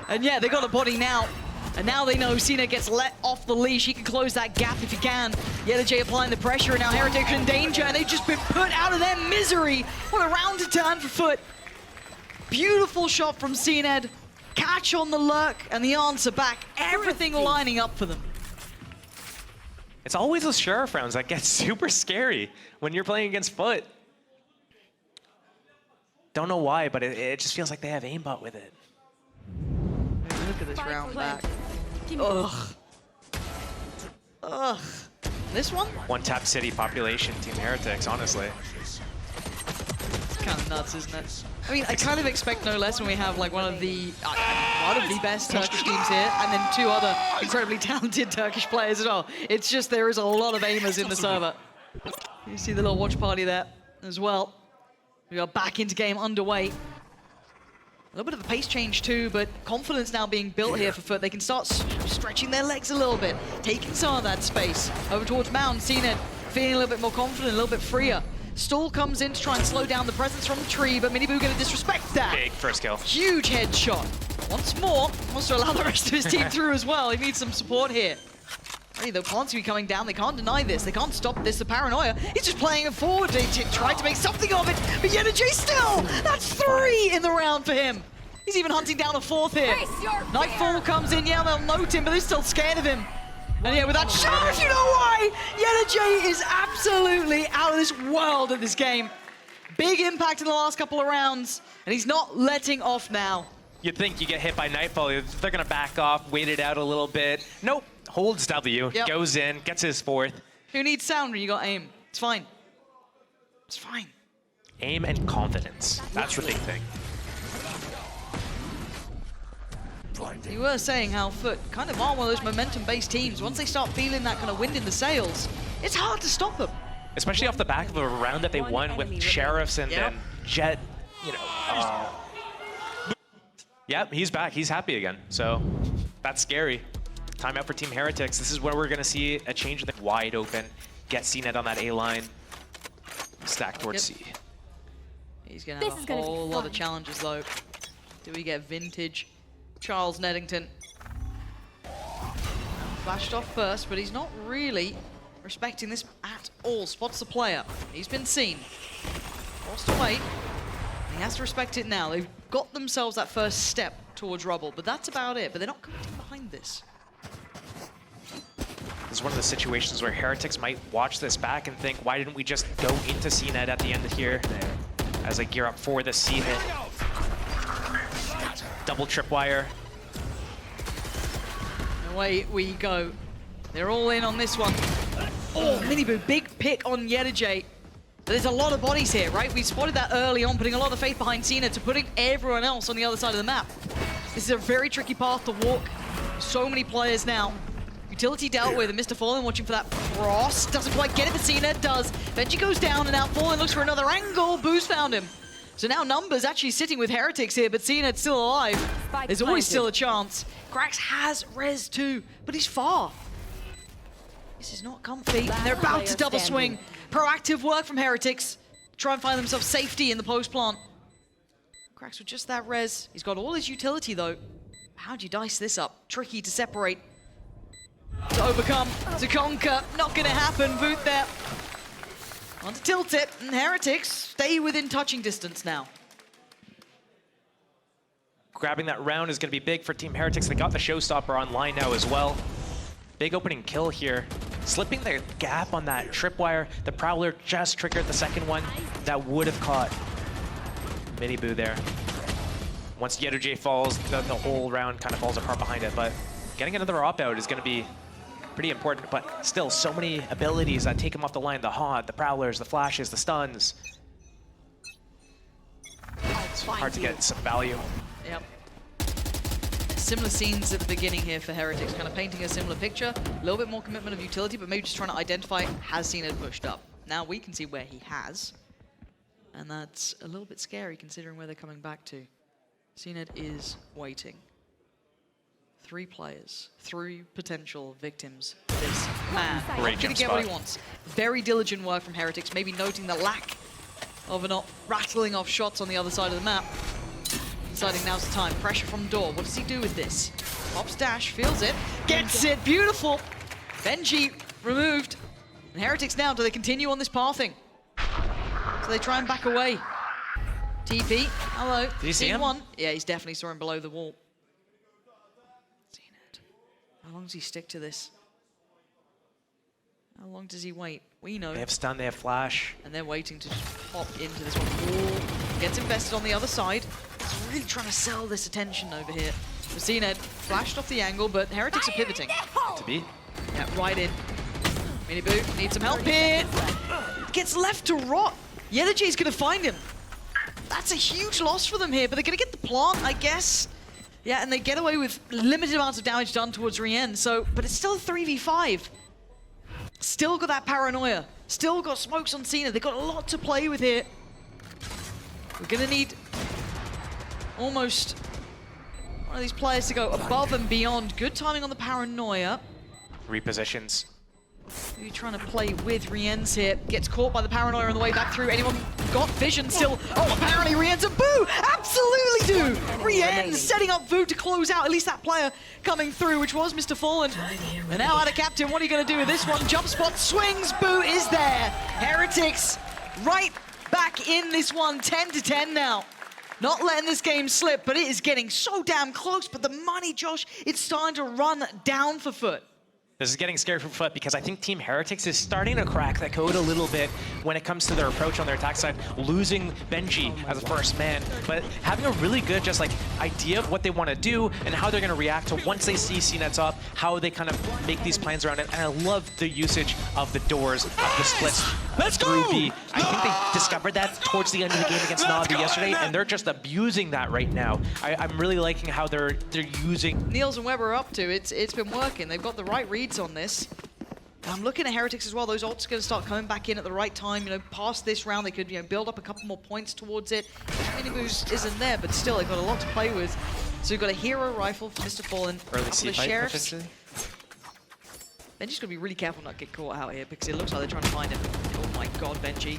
And yeah, they got a body now. And now they know Cena gets let off the leash. He can close that gap if he can. Yet a J applying the pressure, and now Heretics in danger, and they've just been put out of their misery. What a round to turn for FUT. Beautiful shot from CNED. Catch on the lurk, and the answer back. Everything lining up for them. It's always those sheriff rounds that get super scary when you're playing against FUT. Don't know why, but it just feels like they have aimbot with it. Look at this round back. Ugh. Ugh. This one? One tap city population, Team Heretics, honestly. It's kind of nuts, isn't it? I mean, I kind of expect no less when we have like one of the best Turkish teams here, and then two other incredibly talented Turkish players as well. It's just there is a lot of aimers in the server. You see the little watch party there as well. We are back into game underway. A little bit of a pace change too, but confidence now being built here for FUT. They can start stretching their legs a little bit, taking some of that space over towards Mound. CNED feeling a little bit more confident, a little bit freer. Stall comes in to try and slow down the presence from the tree, but Miniboo gonna disrespect that. Big first kill. Huge headshot. Once more, wants to allow the rest of his team through as well. He needs some support here. Hey, the plants be coming down. They can't deny this. They can't stop this. The paranoia. He's just playing it forward. They tried to make something of it, but Yet a J still. That's 3 in the round for him. He's even hunting down a 4th here. Nightfall comes in. Yeah, they'll note him, but they're still scared of him. And yeah, with that charge, you know why? Yet a J is absolutely out of this world at this game. Big impact in the last couple of rounds, and he's not letting off now. You'd think you get hit by Nightfall, they're gonna back off, wait it out a little bit. Nope, holds W, goes in, gets his 4th. Who needs sound when you got aim? It's fine. It's fine. Aim and confidence, that's the big thing. You were saying how FUT kind of are one of those momentum-based teams. Once they start feeling that kind of wind in the sails, it's hard to stop them. Especially off the back of a round that they won with Sheriffs and then Jet, you know. Yep, he's back. He's happy again. So that's scary. Timeout for Team Heretics. This is where we're going to see a change in the wide open. Get CNET on that A line. Stack towards C. He's going to have a whole lot of challenges, though. Do we get vintage Charles Neddington? Flashed off first, but he's not really respecting this at all, spots the player. He's been seen. Forced away. He has to respect it now. They've got themselves that first step towards rubble, but that's about it. But they're not coming behind this. This is one of the situations where Heretics might watch this back and think, why didn't we just go into CNET at the end here? As they gear up for the C hit. Double tripwire. Away we go. They're all in on this one. Oh, Miniboo, big pick on Yedajay. There's a lot of bodies here, right? We spotted that early on, putting a lot of faith behind Cena to putting everyone else on the other side of the map. This is a very tricky path to walk. So many players now. Utility dealt with, and Mr. Fallen watching for that cross. Doesn't quite get it, but Cena does. Benji goes down, and now Fallen looks for another angle. Boo's found him. So now Numbers actually sitting with Heretics here, but Cna's still alive. There's always still a chance. Krax has res too, but he's far. This is not comfy. And they're about to double swing. Proactive work from Heretics. Try and find themselves safety in the post plant. Krax with just that res. He's got all his utility though. How do you dice this up? Tricky to separate. To overcome, to conquer. Not gonna happen. Voot there. On to tilt it, and Heretics stay within touching distance now. Grabbing that round is going to be big for Team Heretics. They got the showstopper online now as well. Big opening kill here. Slipping the gap on that tripwire. The Prowler just triggered the second one. That would have caught Miniboo there. Once Yedajay falls, the whole round kind of falls apart behind it. But getting another op-out is going to be pretty important, but still so many abilities that take him off the line. The Haunt, the Prowlers, the Flashes, the Stuns. It's hard to get some value. Yep. Similar scenes at the beginning here for Heretics, kind of painting a similar picture. A little bit more commitment of utility, but maybe just trying to identify, has Cena pushed up? Now we can see where he has. And that's a little bit scary considering where they're coming back to. Cena is waiting. 3 players, 3 potential victims. This man Great gonna get what he wants. Very diligent work from Heretics, maybe noting the lack of not rattling off shots on the other side of the map. Deciding now's the time. Pressure from door. What does he do with this? Pops dash, feels it, gets it, beautiful! Benji removed. And Heretics now, do they continue on this pathing? So they try and back away. TP, hello. Did you see him? One. Yeah, he's definitely saw him below the wall. How long does he stick to this? How long does he wait? We know. They have stun, they have flash. And they're waiting to just pop into this one. Ooh, gets invested on the other side. He's really trying to sell this attention over here. Cena flashed off the angle, but Heretics are pivoting. To be. Yeah, right in. Miniboo needs some help here. Gets left to rot. Yedajay's gonna find him. That's a huge loss for them here, but they're gonna get the plant, I guess. Yeah, and they get away with limited amounts of damage done towards Rien, so, but it's still a 3v5. Still got that paranoia. Still got smokes on Cena. They've got a lot to play with here. We're gonna need almost one of these players to go above and beyond. Good timing on the paranoia. Repositions. Maybe trying to play with Rien's here. Gets caught by the paranoia on the way back through. Anyone got vision still? Oh, apparently Rien's a Boo! Absolutely do! Rien setting up Boo to close out at least that player coming through, which was Mr. Fallen. And now out of captain, what are you going to do with this one? Jump spot swings, Boo is there. Heretics right back in this one, 10-10 now. Not letting this game slip, but it is getting so damn close. But the money, Josh, it's starting to run down for FUT. This is getting scary for FUT because I think Team Heretics is starting to crack that code a little bit when it comes to their approach on their attack side, losing Benji as a first man, but having a really good just like idea of what they want to do and how they're going to react to once they see CNET's up, how they kind of make these plans around it. And I love the usage of the doors, of the splits. Let's through go! B. I think they discovered that towards the end of the game against Navi yesterday, and they're just abusing that right now. I'm really liking how they're using. Niels and Weber are up to. It's been working. They've got the right reads on this. I'm looking at Heretics as well. Those ults are going to start coming back in at the right time. You know, past this round, they could build up a couple more points towards it. Miniboo's isn't there, but still, they've got a lot to play with. So we've got a hero rifle for Mr. Fallen. Early C fight, potentially. Benji's got to be really careful not to get caught out here because it looks like they're trying to find him. Oh my god, Benji.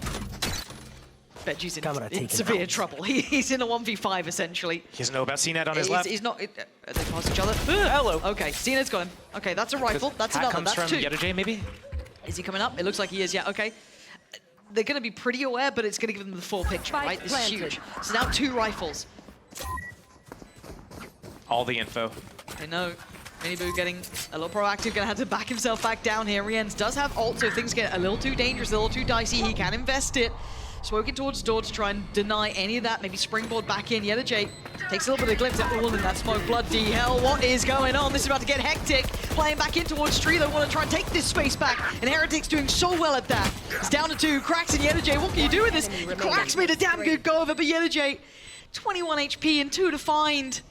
Benji's in severe trouble. He's in a 1v5 essentially. He doesn't know about CNET on his left. He's not. They pass each other. Hello. Okay, CNET's got him. Okay, that's a rifle. That's another. Comes That's from 2. Yedajay, maybe? Is he coming up? It looks like he is, yeah, okay. They're going to be pretty aware, but it's going to give them the full picture, right? This is huge. So now 2 rifles. All the info. They know Miniboo getting a little proactive, gonna have to back himself back down here. Riens does have ult, so if things get a little too dangerous, a little too dicey, he can invest it. Smoking towards door to try and deny any of that, maybe springboard back in. Yellowjay takes a little bit of a glimpse at all in that smoke. Bloody hell, what is going on? This is about to get hectic. Playing back in towards Tree, they want to try and take this space back, and Heretics doing so well at that. It's down to 2, Cracks and Yellowjay, what can you do with this? Cracks made a damn good go of it, but Yellowjay, 21 HP and 2 to find.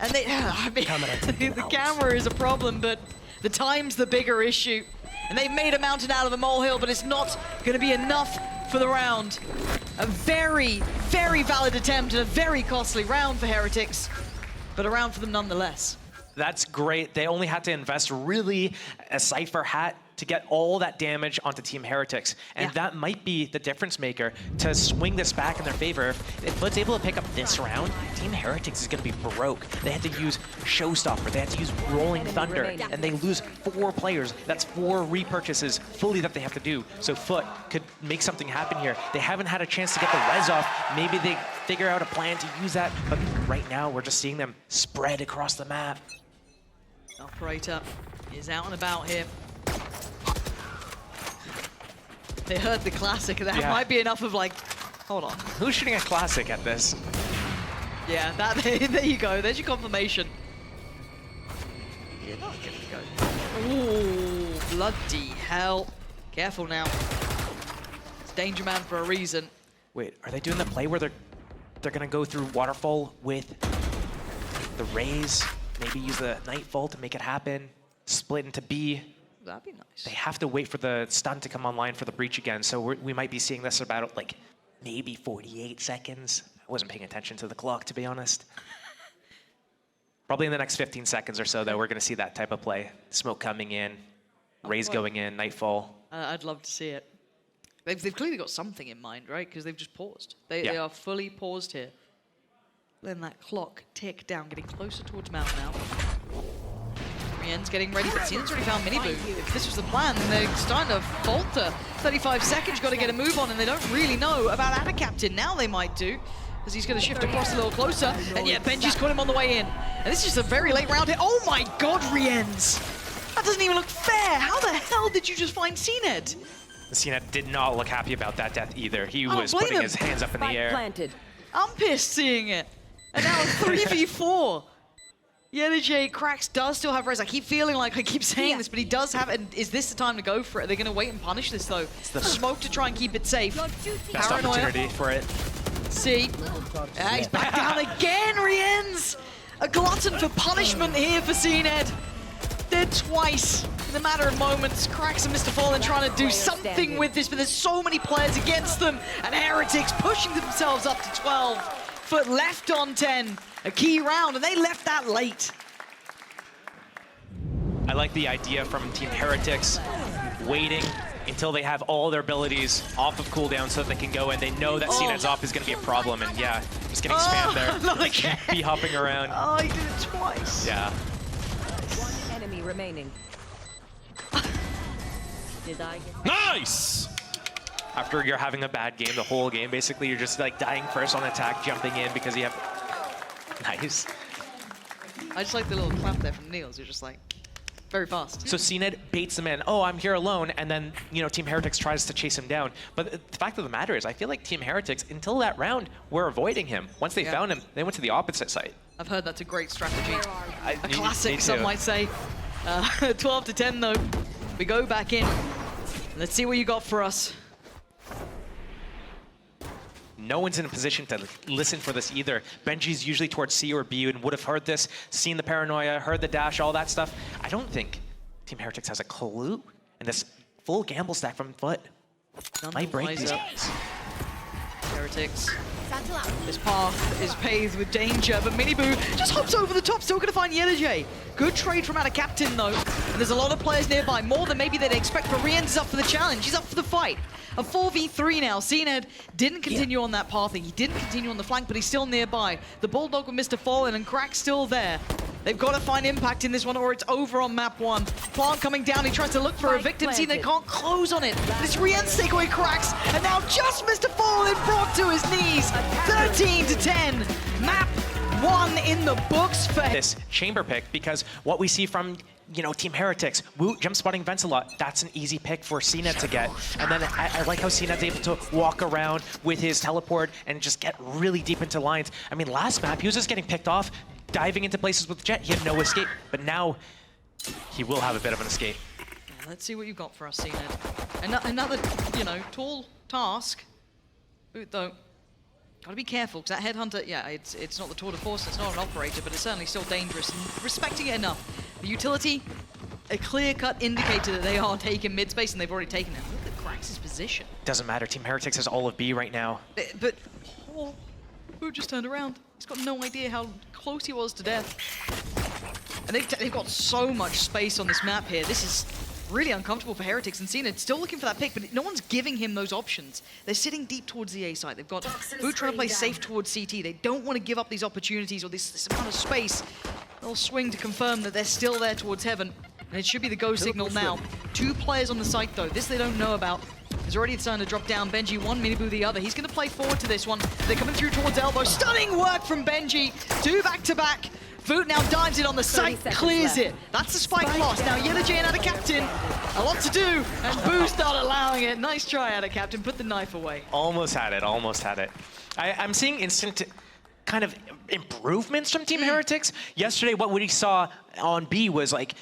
And they, I mean, the camera is a problem, but the time's the bigger issue. And they've made a mountain out of a molehill, but it's not going to be enough for the round. A very, very valid attempt and a very costly round for Heretics, but a round for them nonetheless. That's great. They only had to invest really a Cypher hat to get all that damage onto Team Heretics. And that might be the difference maker to swing this back in their favor. If FUT's able to pick up this round, Team Heretics is going to be broke. They had to use Showstopper, they had to use Rolling Thunder, and they lose 4 players. That's 4 repurchases fully that they have to do. So FUT could make something happen here. They haven't had a chance to get the res off. Maybe they figure out a plan to use that, but right now we're just seeing them spread across the map. Operator is out and about here. They heard the classic, that might be enough of like, hold on. Who's shooting a classic at this? Yeah, that there you go, there's your confirmation. You're not gonna go. Ooh, bloody hell. Careful now. It's Danger Man for a reason. Wait, are they doing the play where they're gonna go through Waterfall with the Raze? Maybe use the Nightfall to make it happen, split into B. That'd be nice. They have to wait for the stun to come online for the breach again, so we might be seeing this about like maybe 48 seconds. I wasn't paying attention to the clock, to be honest. Probably in the next 15 seconds or so, though, we're going to see that type of play. Smoke coming in, Raze going in, Nightfall. I'd love to see it. They've clearly got something in mind, right? Because they've just paused. They are fully paused here. Letting that clock tick down, getting closer towards Mount now. Rien's getting ready, but Zenit's already found Miniboo. If this was the plan, then they're starting to falter. 35 seconds, got to get a move on, and they don't really know about Ada Captain. Now they might do, as he's going to shift across a little closer. And yeah, Benji's caught him on the way in. And this is just a very late round here. Oh my god, Rien's! That doesn't even look fair. How the hell did you just find CNED? CNED did not look happy about that death either. He was putting his hands up in the air. Planted. I'm pissed seeing it. And now it's 3v4. Yellowjay, Cracks does still have res. I keep feeling like I keep saying this, but he does have it. Is this the time to go for it? Are they going to wait and punish this, though? It's the smoke to try and keep it safe. Best opportunity for it. See? Yeah, he's back down again, Riens! A glutton for punishment here for CNED. Dead twice in a matter of moments. Cracks and Mr. Fallen trying to do something with this, but there's so many players against them. And Heretics pushing themselves up to 12. FUT left on 10. A key round, and they left that late. I like the idea from Team Heretics, waiting until they have all their abilities off of cooldown so that they can go in. They know that CNED's off is going to be a problem, and yeah, just getting spammed there. Not again. Be hopping around. Oh, he did it twice. Yeah. One enemy remaining. Did I get... Nice! After you're having a bad game, the whole game, basically, you're just like dying first on attack, jumping in because you have... Nice. I just like the little clap there from Niels. You're just like, very fast. So CNED baits them in. Oh, I'm here alone. And then, you know, Team Heretics tries to chase him down. But the fact of the matter is, I feel like Team Heretics, until that round, were avoiding him. Once they found him, they went to the opposite side. I've heard that's a great strategy. A Me classic, too. some might say. 12 to 10, though. We go back in. Let's see what you got for us. No one's in a position to listen for this either. Benji's usually towards C or B and would have heard this, seen the paranoia, heard the dash, all that stuff. I don't think Team Heretics has a clue. And this full gamble stack from FUT might break these guys. Heretics. This path is paved with danger, but Miniboo just hops over the top, still gonna find Yellowjay. Good trade from Ada Captain, though. And there's a lot of players nearby, more than maybe they'd expect, but Rien's up for the challenge. He's up for the fight. A 4v3 now. CNED didn't continue on that pathing. He didn't continue on the flank, but he's still nearby. The Bulldog with Mr. Fallen and Crack still there. They've got to find impact in this one or it's over on map 1. Plant coming down, he tries to look for a victim. See, they can't close on it. This Rien's takeaway cracks, and now just missed a fall and brought to his knees. 13-10. Map 1 in the books for this chamber pick, because what we see from Team Heretics, Woot jump spotting vents a lot. That's an easy pick for CNED to get. And then I like how CNED's able to walk around with his teleport and just get really deep into lines. I mean, last map, he was just getting picked off, diving into places with Jet. He had no escape, but now he will have a bit of an escape. Let's see what you've got for us, CNED. Another, tall task. Woot, though, gotta be careful, because that Headhunter, yeah, it's not the tour de force, it's not an operator, but it's certainly still dangerous, and respecting it enough. The utility, a clear-cut indicator that they are taking mid-space, and they've already taken it. Look at Krax's position. Doesn't matter, Team Heretics has all of B right now. But Woot just turned around. He's got no idea how close he was to death. And they've got so much space on this map here. This is really uncomfortable for Heretics, and Cena still looking for that pick, but no one's giving him those options. They're sitting deep towards the A side. They've got Woot trying to play safe towards CT. They don't want to give up these opportunities or this amount of space. They'll swing to confirm that they're still there towards heaven, and it should be the go signal now. 2 players on the site though. This they don't know about. He's already starting to drop down. Benji one, Minibu the other. He's going to play forward to this one. They're coming through towards elbow. Stunning work from Benji. 2 back-to-back. Voot now dives it on the site, clears it. That's the spike loss. Now Yellow Jay out of captain. A lot to do, and Boo's not allowing it. Nice try out of captain. Put the knife away. Almost had it, almost had it. I'm seeing instant kind of improvements from Team Heretics. Yesterday, what we saw on B was like,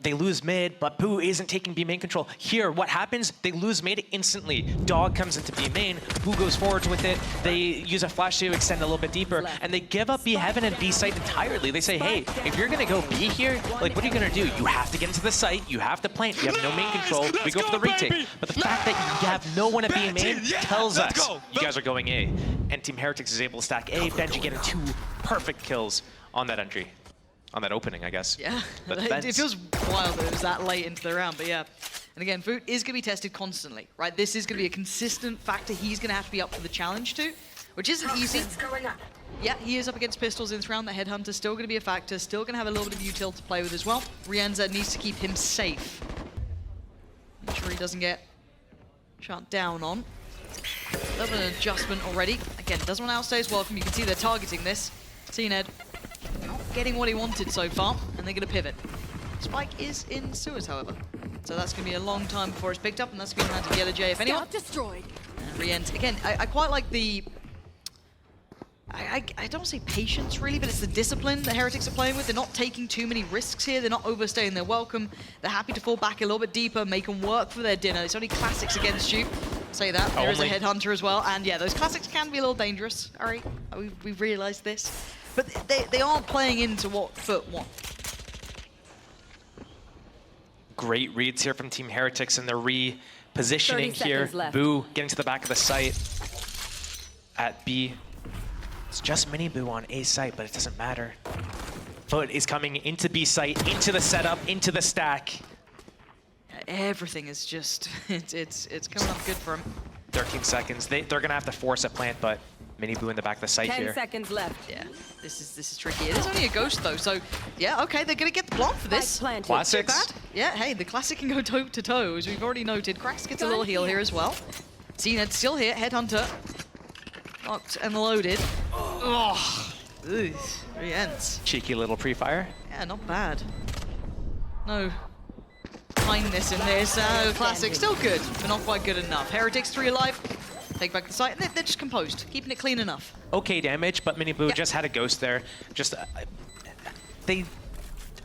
they lose mid, but Boo isn't taking B main control. Here, what happens? They lose mid instantly. Dog comes into B main, Boo goes forward with it. They use a flash to extend a little bit deeper, and they give up B heaven and B site entirely. They say, hey, if you're gonna go B here, like, what are you gonna do? You have to get into the site, you have to plant, you have no main control, we go for the retake. But the fact that you have no one at B main tells us you guys are going A. And Team Heretics is able to stack A, Benji getting 2 perfect kills on that entry. On that opening, I guess. Yeah, it feels wild that it was that late into the round, but yeah. And again, Voot is going to be tested constantly, right? This is going to be a consistent factor he's going to have to be up for the challenge to, which isn't easy. Yeah, he is up against pistols in this round. The Headhunter's still going to be a factor, still going to have a little bit of util to play with as well. Rienza needs to keep him safe. Make sure he doesn't get shut down on. A little bit of adjustment already. Again, doesn't want to outstay his welcome. You can see they're targeting this. CNED not getting what he wanted so far, and they're going to pivot. Spike is in sewers, however. So that's going to be a long time before it's picked up, and that's going to be handed to Yellow Jay if anyone. Destroyed. Rienz. Again, I quite like the... I don't say patience, really, but it's the discipline the Heretics are playing with. They're not taking too many risks here. They're not overstaying their welcome. They're happy to fall back a little bit deeper, make them work for their dinner. It's only classics against you. Say that. There is a Headhunter as well. And yeah, those classics can be a little dangerous. All right, we've realized this. But they aren't playing into what FUT want. Great reads here from Team Heretics, and they're repositioning here. Boo getting to the back of the site at B. It's just mini Boo on A site, but it doesn't matter. FUT is coming into B site, into the setup, into the stack. Everything is just, it's coming up good for him. 13 seconds. They're gonna have to force a plant, but mini Boo in the back of the site 10 here. 10 seconds left. Yeah, this is tricky. It is only a ghost though, so yeah, okay, they're gonna get the plant for this. Classics. Bad. Yeah, hey, the classic can go toe to toe, as we've already noted. Krax gets a little heal here as well. CNED still here, Headhunter. Locked and loaded. Oh, ends. Cheeky little pre-fire. Yeah, not bad. No kindness in this. Classic, still good, but not quite good enough. Heretics 3 alive. Take back the site, and they're just composed, keeping it clean enough. Okay damage, but Mini Boo just had a ghost there. Just they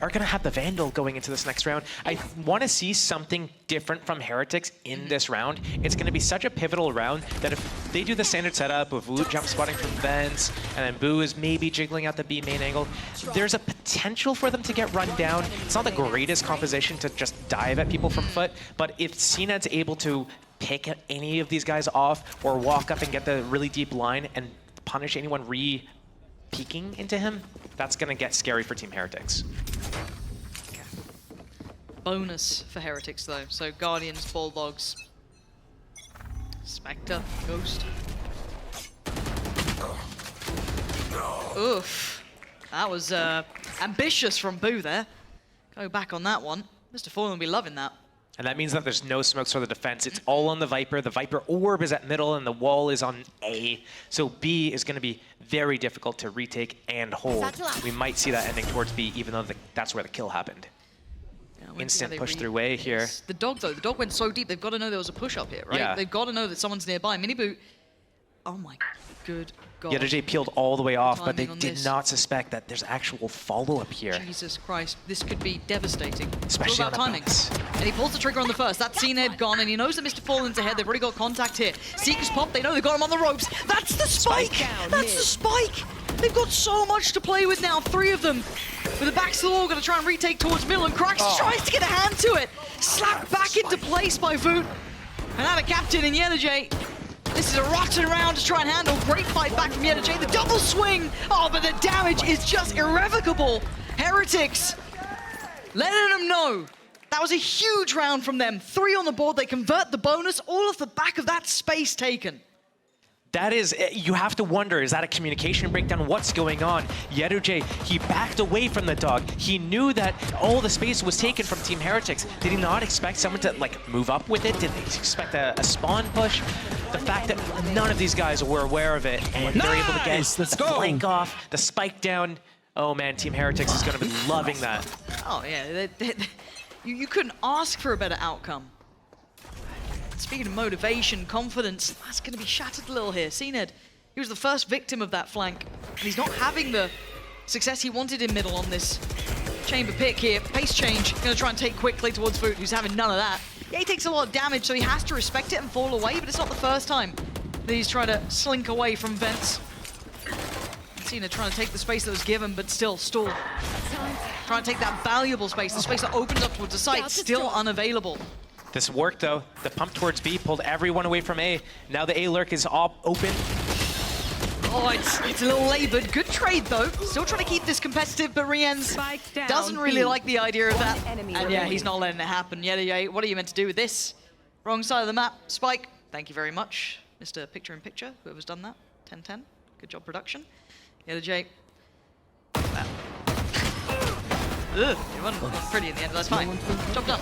are gonna have the Vandal going into this next round. I want to see something different from Heretics in this round. It's gonna be such a pivotal round that if they do the standard setup with Woot jump spotting from vents, and then Boo is maybe jiggling out the B main angle, there's a potential for them to get run down. It's not the greatest composition to just dive at people from FUT, but if CNED's able to pick any of these guys off or walk up and get the really deep line and punish anyone peeking into him, that's gonna get scary for Team Heretics. Bonus for Heretics though. So Guardians, Bulldogs, Spectre, Ghost. Oof. That was ambitious from Boo there. Go back on that one. Mr. Fallen will be loving that. And that means that there's no smokes for the defense. It's all on the Viper. The Viper orb is at middle, and the wall is on A. So B is going to be very difficult to retake and hold. We might see that ending towards B, even though that's where the kill happened. Yeah, Instant push through A here. The dog, though. The dog went so deep, they've got to know there was a push up here, right? Yeah. They've got to know that someone's nearby. Miniboot. Oh my good God. Yetterjay peeled all the way off, but they Timing on did this. not suspect that there's actual follow-up here. Jesus Christ, this could be devastating. Especially It's all on about the timing. bonus. And he pulls the trigger on the first. That C-Ned gone, and he knows that Mr. Fallen's ahead. They've already got contact here. Seekers pop, they know they've got him on the ropes. That's the spike! That's the spike! They've got so much to play with now, 3 of them. With the backs to the wall, gonna try and retake towards middle, and Krax tries to get a hand to it. Slapped back into place by VCT. And out of captain in Yetterjay. This is a rotten round to try and handle. Great fight back from Yetterjay. The double swing. Oh, but the damage is just irrevocable. Heretics letting them know. That was a huge round from them. 3 on the board. They convert the bonus all off the back of that space taken. That is, you have to wonder, is that a communication breakdown? What's going on? Yetterjay, he backed away from the dog. He knew that all the space was taken from Team Heretics. Did he not expect someone to like move up with it? Did he expect a spawn push? The fact that none of these guys were aware of it and they're able to get the flank off, the spike down. Oh man, Team Heretics is gonna be loving that. Oh yeah, you couldn't ask for a better outcome. Speaking of motivation, confidence, that's going to be shattered a little here. C-Ned, he was the first victim of that flank, and he's not having the success he wanted in middle on this chamber pick here. Pace change, going to try and take quickly towards VCT, who's having none of that. Yeah, he takes a lot of damage, so he has to respect it and fall away, but it's not the first time that he's trying to slink away from vents. C-Ned trying to take the space that was given, but still stall. Trying to take that valuable space, the space that opens up towards the site, still unavailable. This worked though. The pump towards B pulled everyone away from A. Now the A lurk is all open. Oh, it's a little labored. Good trade though. Still trying to keep this competitive, but Rien's doesn't really like the idea of that. And yeah, he's not letting it happen. Yeah, what are you meant to do with this? Wrong side of the map. Spike, thank you very much. Mr. Picture in Picture, whoever's done that. 10-10. Good job, production. Yetterjay. Wow. Ugh, it wasn't pretty in the end, but that's fine. Job done.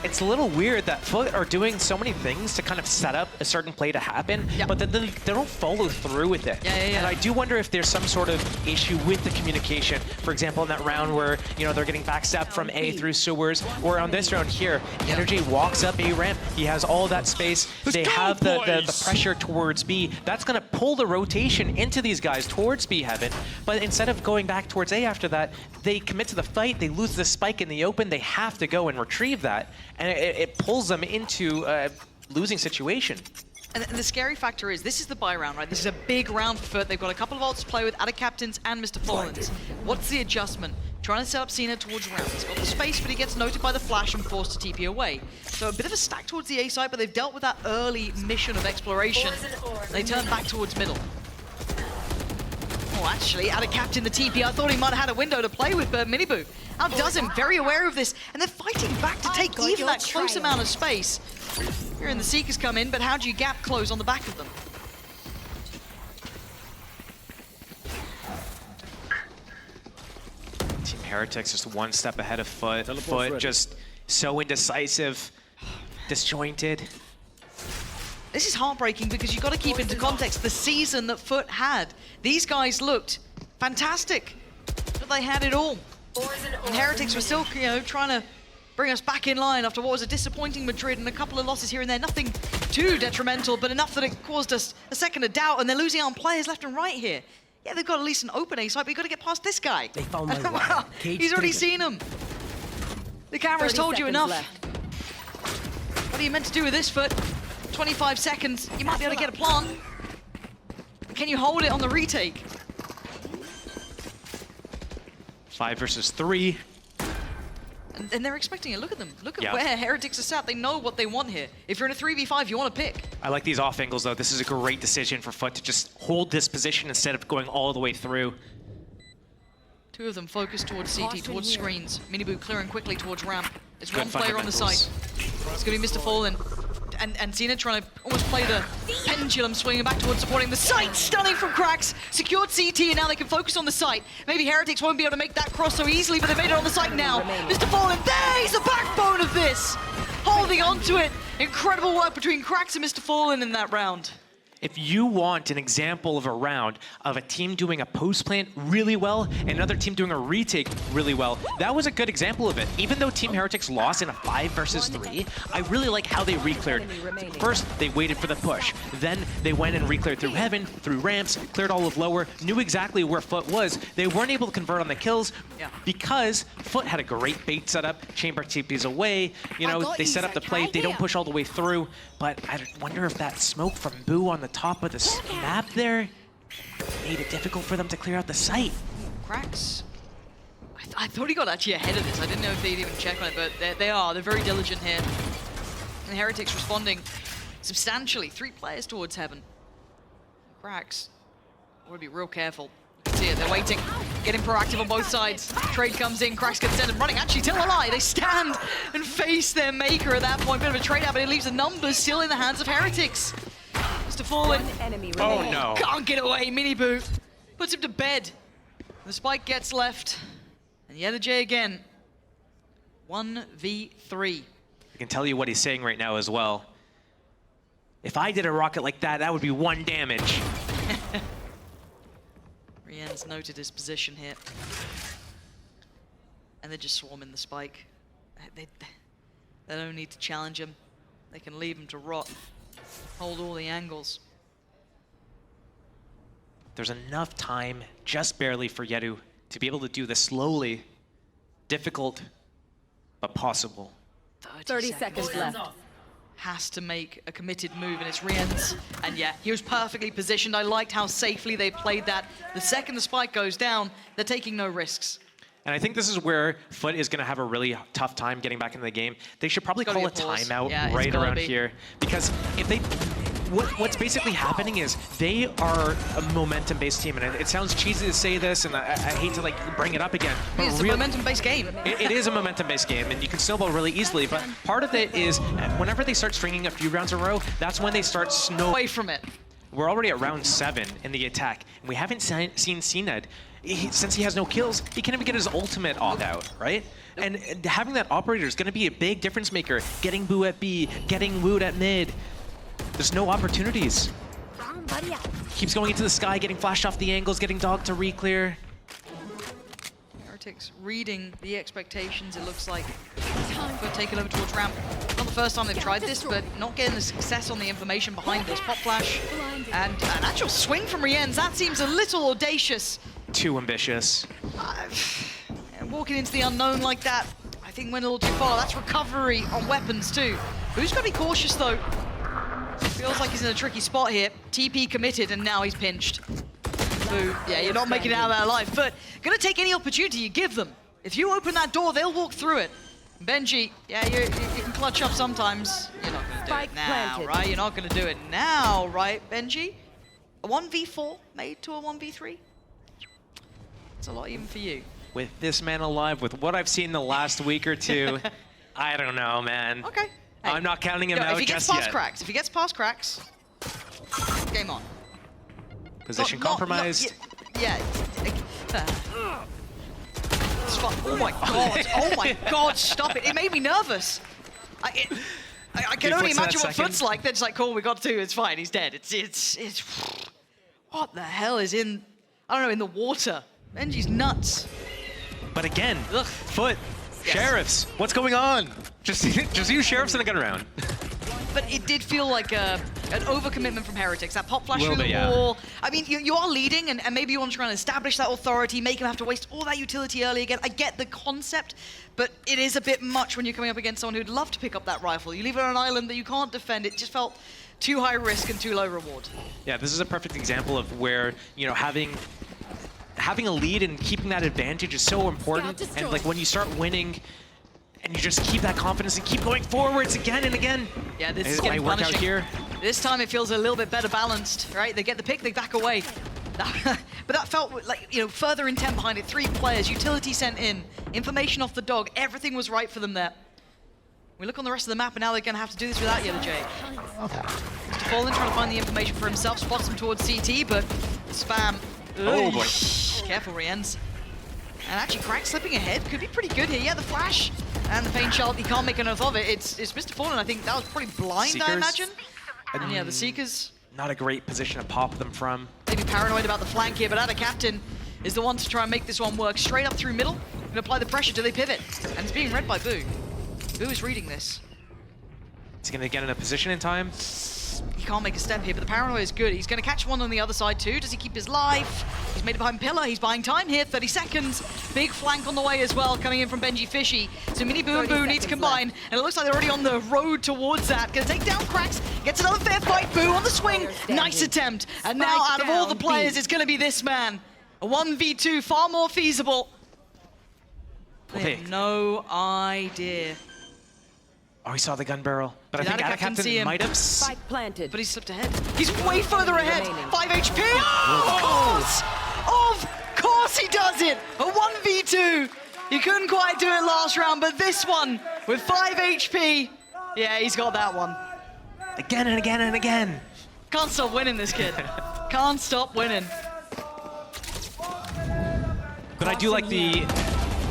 It's a little weird that FUT are doing so many things to kind of set up a certain play to happen, but then they don't follow through with it. Yeah. And I do wonder if there's some sort of issue with the communication. For example, in that round where, you know, they're getting backstabbed from A through sewers, or on this round here, Yetterjay walks up A ramp. He has all that space. They have the pressure towards B. That's going to pull the rotation into these guys towards B heaven. But instead of going back towards A after that, they commit to the fight. They lose the spike in the open. They have to go and retrieve that. And it pulls them into a losing situation. And the scary factor is, this is the buy round, right? This is a big round for FUT. They've got a couple of ults to play with, out of captains and Mr. Fallen's. What's the adjustment? Trying to set up C-Ned towards ramp. He's got the space, but he gets noted by the flash and forced to TP away. So a bit of a stack towards the A side, but they've dealt with that early mission of exploration. They turn back towards middle. Oh, actually, out of captain, the TP, I thought he might have had a window to play with, but Miniboo outdoes him, very aware of this, and they're fighting back to take even that close amount of space. Here in the Seekers come in, but how do you gap close on the back of them? Team Heretics just one step ahead of FUT. FUT just so indecisive, disjointed. This is heartbreaking because you've got to keep into context the season that FUT had. These guys looked fantastic, but they had it all. And Heretics were still, you know, trying to bring us back in line after what was a disappointing Madrid and a couple of losses here and there. Nothing too detrimental, but enough that it caused us a second of doubt, and they're losing on players left and right here. Yeah, they've got at least an open A site, but you've got to get past this guy. They found my Wow, he's already seen him. The camera's told you enough. What are you meant to do with this FUT? 25 seconds, you might be able to get a plant. Can you hold it on the retake? 5 versus 3. And they're expecting it. Look at them. Look at Yeah. where Heretics are sat. They know what they want here. If you're in a 3v5, you want to pick. I like these off angles though. This is a great decision for FUT to just hold this position instead of going all the way through. 2 of them focused towards CT, towards screens. Miniboo clearing quickly towards ramp. There's Good one player on the site. fundamentals. It's going to be Mr. Fallen. and Cena trying to almost play the pendulum, swinging back towards supporting the site. Stunning from Cracks. Secured CT, and now they can focus on the site. Maybe Heretics won't be able to make that cross so easily, but they made it on the site now. Mr. Fallen, there, he's the backbone of this. Holding on to it. Incredible work between Cracks and Mr. Fallen in that round. If you want an example of a round of a team doing a post plant really well and another team doing a retake really well, that was a good example of it. Even though Team Heretics lost in a 5 versus 3, I really like how they re-cleared. First, they waited for the push. Then they went and re-cleared through heaven, through ramps, cleared all of lower, knew exactly where FUT was. They weren't able to convert on the kills because FUT had a great bait setup. Chamber TPs away. You know, they set up the play. They don't push all the way through. But I wonder if that smoke from Boo on the top of the map there made it difficult for them to clear out the site. Cracks. I thought he got actually ahead of this. I didn't know if they'd even check on it, but they're very diligent here. And Heretics responding substantially. 3 players towards heaven. Cracks. Want to be real careful. You can see it, they're waiting. Getting proactive on both sides. Trade comes in, Cracks gets sent and running. Actually, tell a lie. They stand and face their maker at that point. Bit of a trade out, but it leaves the numbers still in the hands of Heretics. Mr. Fallen. Oh no. Can't get away. Mini boot. Puts him to bed. The spike gets left. And the other J again. 1v3. I can tell you what he's saying right now as well. If I did a rocket like that, that would be 1 damage. Rien's noted his position here. And they're just swarming the spike. They don't need to challenge him. They can leave him to rot. Hold all the angles. There's enough time, just barely, for Yedu to be able to do this slowly. Difficult, but possible. 30 seconds left. Has to make a committed move, and it's Rien's. And yeah, he was perfectly positioned. I liked how safely they played that. The second the spike goes down, they're taking no risks. And I think this is where FUT is going to have a really tough time getting back into the game. They should probably call a timeout right around here. Because if they... What's basically happening is they are a momentum-based team, and it sounds cheesy to say this, and I hate to like bring it up again. But it's a momentum-based game. It is a momentum-based game, and you can snowball really easily. But part of it is whenever they start stringing a few rounds in a row, that's when they start away from it. We're already at round 7 in the attack, and we haven't seen CNED. Since he has no kills, he can't even get his ultimate off out, right? And having that operator is going to be a big difference maker. Getting Boo at B, getting Wood at mid. There's no opportunities. Keeps going into the sky, getting flashed off the angles, getting Dog to re-clear. Heretics reading the expectations, it looks like. But taking over towards ramp. Not the first time they've tried this, but not getting the success on the information behind this. Pop flash and an actual swing from Rien's. That seems a little audacious. Too ambitious. Walking into the unknown like that, I think went a little too far. That's recovery on weapons too. Who's got to be cautious though? Feels like he's in a tricky spot here. TP committed and now he's pinched. Boo. Yeah, you're not making it out of that alive, but gonna take any opportunity you give them. If you open that door, they'll walk through it. Benji, yeah, you can clutch up sometimes. You're not gonna do it now, right? You're not gonna do it now, right, Benji? A 1v4 made to a 1v3? It's a lot even for you. With this man alive, with what I've seen the last week or two, I don't know, man. Okay. Hey, I'm not counting him out just yet. If he gets past Cracks, game on. Position compromised. Yeah. Oh my god! Oh my god! Stop it! It made me nervous. I can only imagine what FUT's like. Then it's like, cool, we got 2. It's fine. He's dead. It's. What the hell is in? I don't know. In the water. Benji's nuts. But again, FUT. Sheriffs, what's going on? Just use Sheriffs in a gun round. But it did feel like an overcommitment from Heretics. That pop flash through the wall. I mean, you are leading, and maybe you want to try and establish that authority, make him have to waste all that utility early again. I get the concept, but it is a bit much when you're coming up against someone who'd love to pick up that rifle. You leave it on an island that you can't defend. It just felt too high risk and too low reward. Yeah, this is a perfect example of where, you know, having a lead and keeping that advantage is so important. And like when you start winning and you just keep that confidence and keep going forwards again and again. Yeah, this is getting punishing. Out here. This time it feels a little bit better balanced, right? They get the pick, they back away. But that felt like, you know, further intent behind it. 3 players, utility sent in, information off the Dog, everything was right for them there. We look on the rest of the map, and now they're going to have to do this without Yellow J. Mr. Fallen trying to find the information for himself, spots him towards CT, but spam. Oh boy. Careful, Riens. And actually, Crack slipping ahead could be pretty good here. Yeah, the flash and the Pain Shell, he can't make enough of it. It's Mr. Fallen, I think that was probably blind, Seekers. I imagine. And yeah, the Seekers. Not a great position to pop them from. Maybe paranoid about the flank here, but Ada Captain is the one to try and make this one work. Straight up through middle, and apply the pressure. Do they pivot? And it's being read by Boo. Boo is reading this. Is he going to get in a position in time? He can't make a step here, but the paranoia is good. He's going to catch one on the other side too. Does he keep his life? He's made it behind Pillar. He's buying time here. 30 seconds. Big flank on the way as well, coming in from Benji Fishy. So Mini Boo and Boo need to combine, and it looks like they're already on the road towards that. Going to take down Cracks. Gets another fair fight. Boo on the swing. Nice attempt. And now out of all the players, it's going to be this man. A 1v2, far more feasible. They have no idea. Oh, he saw the gun barrel. But I Did think Ada Ada Captain see Captain him? might have... Spike planted. But he's slipped ahead. He's way further ahead. Remaining. 5 HP. Oh, of course he does it. A 1v2. He couldn't quite do it last round, but this one with 5 HP. Yeah, he's got that one. Again and again and again. Can't stop winning, this kid. Can't stop winning. But I do like the,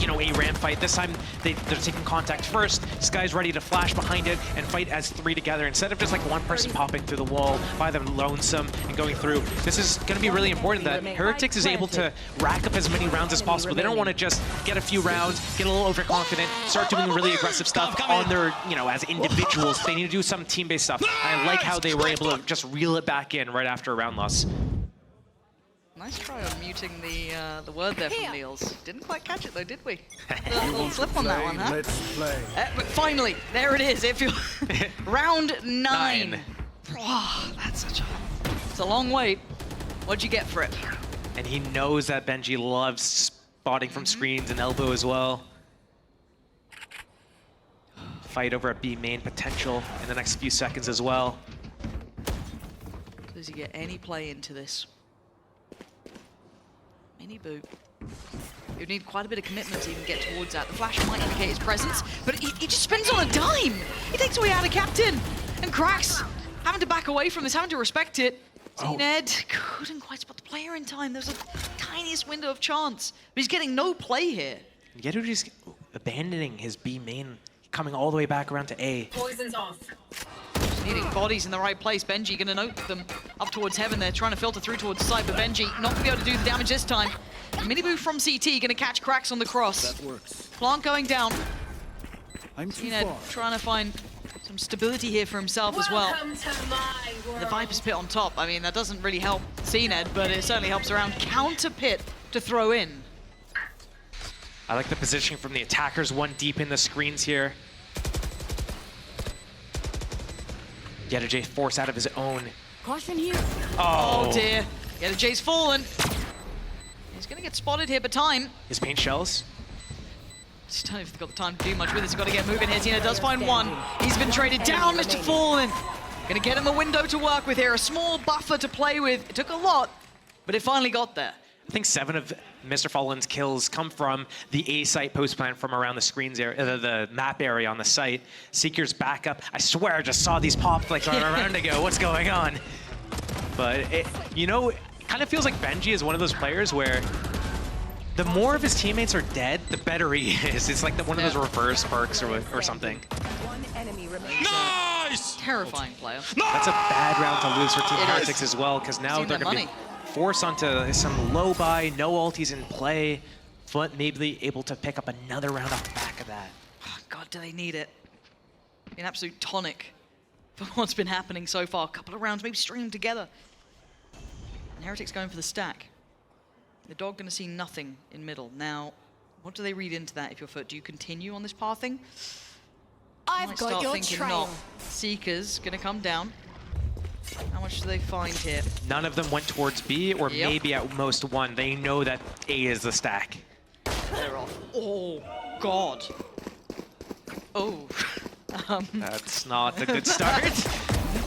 you know, a ramp fight. This time they're taking contact first. This guy's ready to flash behind it and fight as 3 together instead of just like one person popping through the wall by them lonesome and going through. This is going to be really important that Heretics is able to rack up as many rounds as possible. They don't want to just get a few rounds, get a little overconfident, start doing really aggressive stuff on their, you know, as individuals. They need to do some team-based stuff. I like how they were able to just reel it back in right after a round loss. Nice try on muting the word there from Niels. Didn't quite catch it though, did we? A little slip on that one, huh? Let's play. But finally, there it is. It feels round 9. Oh, that's it's a long wait. What'd you get for it? And he knows that Benji loves spotting from screens and elbow as well. Fight over a B main potential in the next few seconds as well. Does he get any play into this? Mini Boo. You'd need quite a bit of commitment to even get towards that. The flash might indicate his presence, but he just spins on a dime. He takes away Ada Captain, and Cracks having to back away from this, having to respect it. Ned couldn't quite spot the player in time. There's a tiniest window of chance, but he's getting no play here. Yedu just abandoning his B main, coming all the way back around to A. Poison's off. Just needing bodies in the right place. Benji gonna note them up towards heaven. They're trying to filter through towards the side, but Benji not gonna be able to do the damage this time. Mini-Boo from CT gonna catch Cracks on the cross. That works. Plant going down. I'm too Ned far. trying to find some stability here for himself as well. Welcome to my world. The Viper's Pit on top. I mean, that doesn't really help CNED, but it certainly helps around Counter Pit to throw in. I like the positioning from the attackers, one deep in the screens here. Yeta J forced out of his own. Caution here. Oh dear. Yeta J's fallen. He's gonna get spotted here, but time. His paint shells. Just don't know if they've got the time to do much with this. He's got to get moving here. Tina does find one. He's been traded down, Mr. Fallen. Gonna get him a window to work with here, a small buffer to play with. It took a lot, but it finally got there. I think 7 of Mr. Fallen's kills come from the A site post plant from around the screens area, the map area on the site. Seeker's back up. I swear I just saw these pop like a round ago. What's going on? But it, you know, it kind of feels like Benji is one of those players where the more of his teammates are dead, the better he is. It's like one of those reverse perks or something. One enemy remains. Nice! Terrifying player. That's a bad round to lose for Team It is. Heretics as well, because now Seen they're that going to be money. forced onto some low buy, no ultis in play. FUT maybe able to pick up another round off the back of that. Oh, God, do they need it? An absolute tonic for what's been happening so far. A couple of rounds, maybe string them together. And Heretics going for the stack. The dog going to see nothing in middle. Now, what do they read into that if you're FUT? Do you continue on this pathing? I've Might got start your thinking trail. not. Seekers going to come down. How much do they find here? None of them went towards B, or Yep. maybe at most one. They know that A is the stack. They're off. Oh, God. Oh. That's not a good start.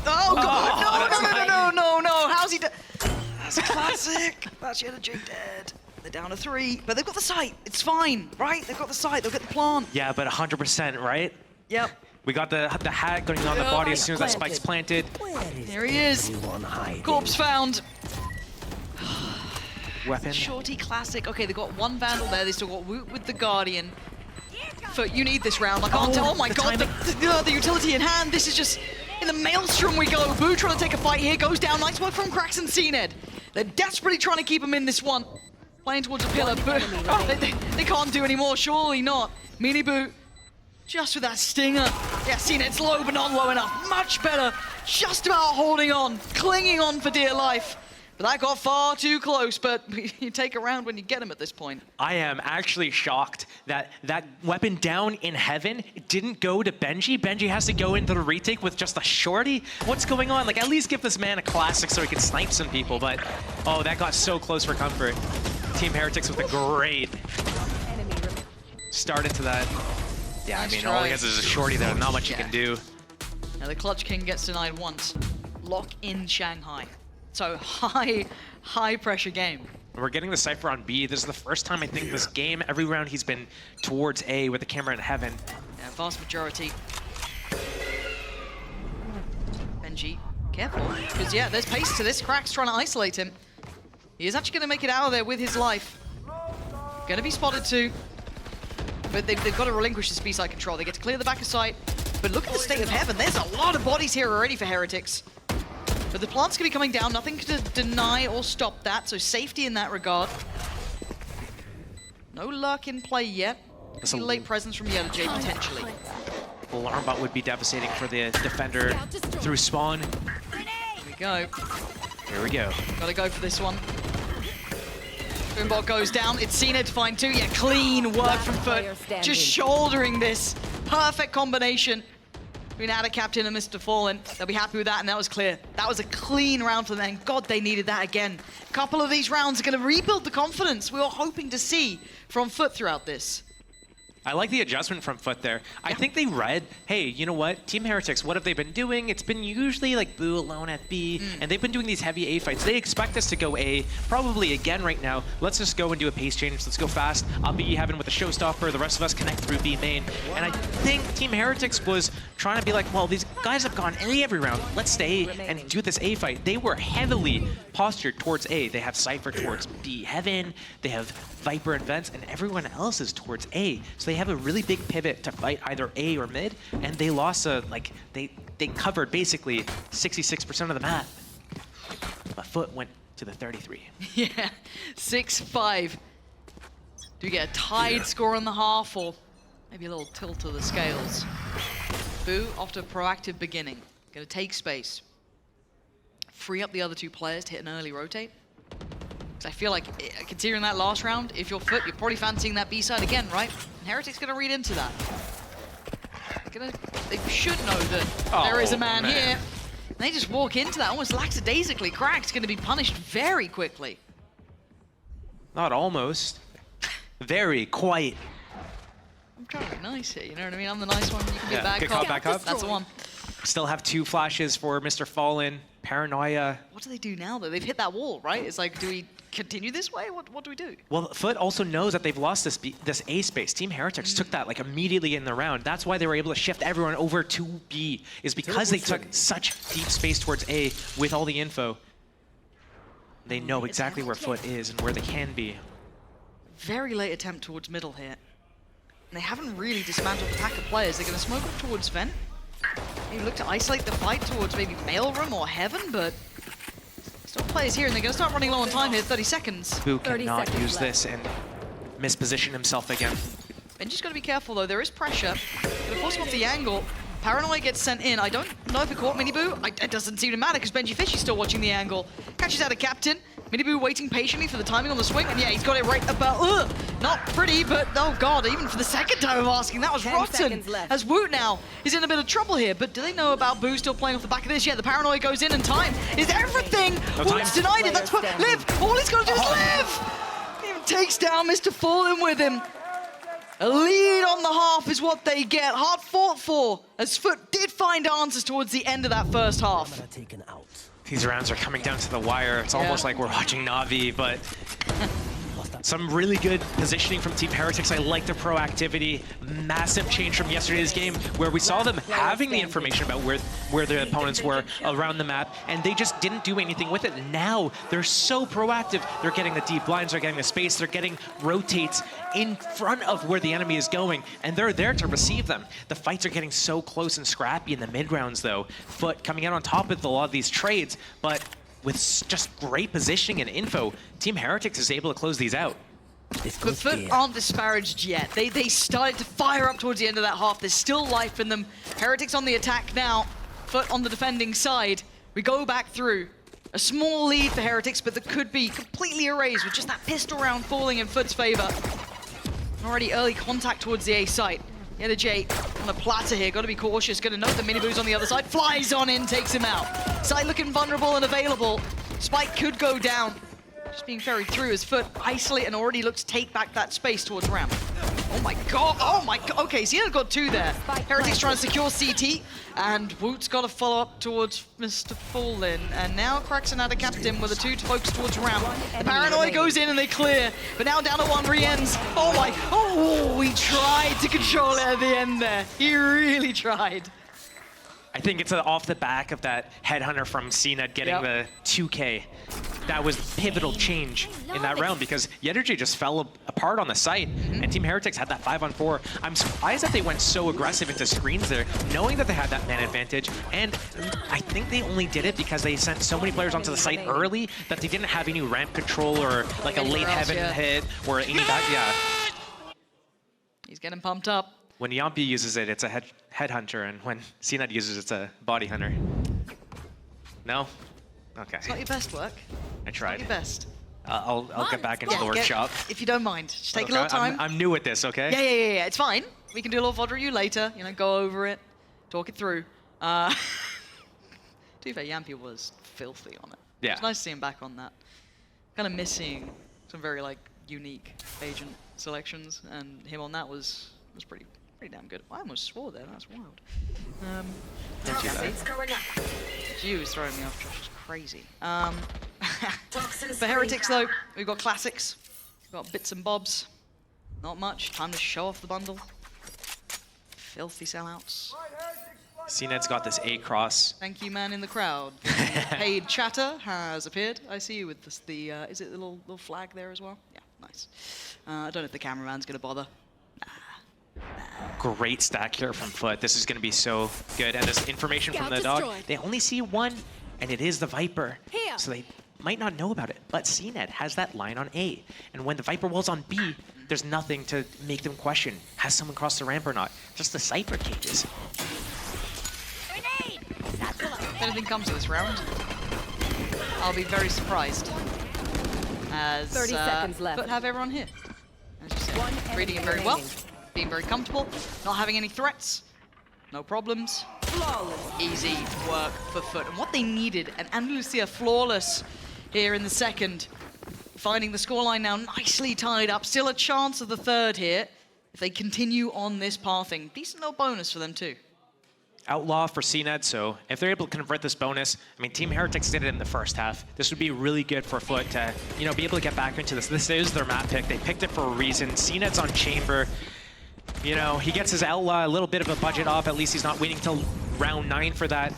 Oh, God. that's No. How's he That's classic. That's Yellow J dead. They're down to 3, but they've got the site. It's fine, right? They've got the site. They'll get the plant. Yeah, but 100%, right? Yep. We got the hat going on the body as soon as that spike's planted. There he is. Corpse found. Weapon. Shorty classic. Okay, they got one Vandal there. They still got Woot with the Guardian. FUT, you need this round. I can't tell. Oh my god, the utility in hand. This is just in the maelstrom we go. Boo trying to take a fight here. Goes down. Nice work from Krax and CNED. They're desperately trying to keep him in this one. Playing towards a pillar, but they can't do any more. Surely not. Mini Boo, just with that stinger. Yeah, CNED's low, but not low enough. Much better. Just about holding on, clinging on for dear life. But that got far too close, but you take a round when you get him at this point. I am actually shocked that that weapon down in heaven didn't go to Benji. Benji has to go into the retake with just a shorty. What's going on? Like, at least give this man a classic so he can snipe some people, but oh, that got so close for comfort. Team Heretics with a great start into that. Yeah, I mean, all he has is a shorty there, not much you can do. Now the Clutch King gets denied once. Lock in Shanghai. So high pressure game. We're getting the Cypher on B. This is the first time I think this game, every round he's been towards A with the camera in heaven. Yeah, vast majority. Benji, careful. Because yeah, there's pace to this. Krax trying to isolate him. He is actually going to make it out of there with his life. Going to be spotted too. But they've got to relinquish the B-side control. They get to clear the back of sight. But look at the state of heaven. There's a lot of bodies here already for Heretics. But the plant's going to be coming down. Nothing to deny or stop that. So safety in that regard. No luck in play yet. See late presence from Yellow J potentially. Alarm bot would be devastating for the defender through spawn. Here we go. Here we go. Gotta go for this one. Boombot goes down. It's CNED to find two. Yeah, clean work from FUT. Just shouldering this. Perfect combination between Ada Captain and Mr. Fallen. They'll be happy with that, and that was clear. That was a clean round for them, and God, they needed that again. A couple of these rounds are going to rebuild the confidence we were hoping to see from FUT throughout this. I like the adjustment from FUT there. I think they read, hey, you know what? Team Heretics, what have they been doing? It's been usually like Boo alone at B, and they've been doing these heavy A fights. They expect us to go A, probably again right now. Let's just go and do a pace change. Let's go fast. I'll be having with a showstopper. The rest of us connect through B main. And I think Team Heretics was trying to be like, well, these guys have gone A every round. Let's stay and do this A fight. They were heavily postured towards A. They have Cypher towards B Heaven. They have Viper and Vents, and everyone else is towards A. So they have a really big pivot to fight either A or mid, and they lost they covered basically 66% of the map. But FUT went to the 33. Yeah, 6-5. Do we get a tied score in the half, or maybe a little tilt of the scales? Boo, after a proactive beginning, gonna take space, free up the other two players to hit an early rotate. I feel like, considering that last round, if you're FUT, you're probably fancying that B-side again, right? And Heretics gonna read into that. They should know that there is a man here. And they just walk into that almost lackadaisically. Krax gonna be punished very quickly. Not almost. Very quite. I'm trying to be nice here, you know what I mean? I'm the nice one, you can be a bad good cop. back up. That's the one. Still have 2 flashes for Mr. Fallen. Paranoia. What do they do now, though? They've hit that wall, right? It's like, do we continue this way? What do we do? Well, FUT also knows that they've lost this A space. Team Heretics took that like immediately in the round. That's why they were able to shift everyone over to B, is because they took such deep space towards A with all the info. They know exactly where FUT is and where they can be. Very late attempt towards middle here. And they haven't really dismantled the pack of players. They're going to smoke up towards Vent. Maybe look to isolate the fight towards maybe Mailroom or Heaven, but still players here, and they're going to start running low on time here, 30 seconds. Boo cannot use this and misposition himself again. Benji's got to be careful, though. There is pressure. Going to force him off the angle. Paranoia gets sent in. I don't know if it caught Miniboo. It doesn't seem to matter because Benji Fish is still watching the angle. Catches out a Captain. Miniboo waiting patiently for the timing on the swing, and yeah, he's got it right about, not pretty, but oh god, even for the second time of asking, that was rotten. As Woot now is in a bit of trouble here, but do they know about Boo still playing off the back of this? Yeah, the Paranoia goes in, and time is everything. Woot's denied it, that's what, live, all he's got to do is live. He even takes down Mr. Fallen with him. A lead on the half is what they get. Hard fought for, as FUT did find answers towards the end of that first half. These rounds are coming down to the wire. It's almost like we're watching Na'Vi, but Some really good positioning from Team Heretics. I like the proactivity. Massive change from yesterday's game where we saw them having the information about where their opponents were around the map, and they just didn't do anything with it. Now they're so proactive. They're getting the deep blinds, they're getting the space, they're getting rotates in front of where the enemy is going, and they're there to receive them. The fights are getting so close and scrappy in the mid rounds though. FUT coming out on top with a lot of these trades, but with just great positioning and info, Team Heretics is able to close these out. But FUT aren't disparaged yet. They started to fire up towards the end of that half. There's still life in them. Heretics on the attack now. FUT on the defending side. We go back through. A small lead for Heretics, but that could be completely erased with just that pistol round falling in FUT's favor. Already early contact towards the A site. Yeta J on a platter here, gotta be cautious, gonna note the mini-boo's on the other side, flies on in, takes him out. Side looking vulnerable and available. Spike could go down. Just being ferried through as FUT isolate and already looks to take back that space towards ramp. Oh my god, okay, so he's got two there. Heretics trying to secure CT, and Woot's got to follow up towards Mr. Fallin, and now Kraxon had a captain with a two to focus towards ramp. The paranoia goes in and they clear, but now down to one re-ends. Oh, he tried to control it at the end there. He really tried. I think it's off the back of that headhunter from CNET getting the 2K. That was pivotal change in that round because Yeta just fell apart on the site, and Team Heretics had that 5-on-4. I'm surprised that they went so aggressive into screens there, knowing that they had that man advantage, and I think they only did it because they sent so many players onto the site early that they didn't have any ramp control or like a late heaven hit or any back. He's getting pumped up. When Yampi uses it, it's a headhunter, and when CNET uses it, it's a body hunter. No? Okay. It's not your best work. I tried. Not your best. I'll get back into the workshop. If you don't mind. Just take a little time. I'm new at this, okay? Yeah. It's fine. We can do a little VOD review later. You know, go over it, talk it through. To be fair, Yampi was filthy on it. Yeah. It's nice to see him back on that. Kind of missing some very unique agent selections, and him on that was pretty damn good. I almost swore there. That's wild. She was throwing me off. Josh is crazy. For Heretics though, we've got classics. We've got bits and bobs. Not much. Time to show off the bundle. Filthy sellouts. CNET's got this A-cross. Thank you, man in the crowd. Paid chatter has appeared. I see you with this, is it the little flag there as well? Yeah, nice. I don't know if the cameraman's gonna bother. Great stack here from FUT. This is going to be so good. And this information from the dog, they only see one, and it is the Viper. So they might not know about it. But CNET has that line on A. And when the Viper wall's on B, there's nothing to make them question, has someone crossed the ramp or not? Just the Cypher cages. If anything comes to this round, I'll be very surprised. As 30 seconds left. But have everyone here. As you said, reading it very well. Being very comfortable, not having any threats, no problems. Easy work for FUT. And what they needed, and Andalusia flawless here in the second. Finding the scoreline now nicely tied up. Still a chance of the third here. If they continue on this pathing, decent little bonus for them too. Outlaw for CNET, so if they're able to convert this bonus, I mean, Team Heretics did it in the first half. This would be really good for FUT to, be able to get back into this. This is their map pick. They picked it for a reason. CNET's on Chamber. He gets his Outlaw a little bit of a budget off. At least he's not waiting till round 9 for that.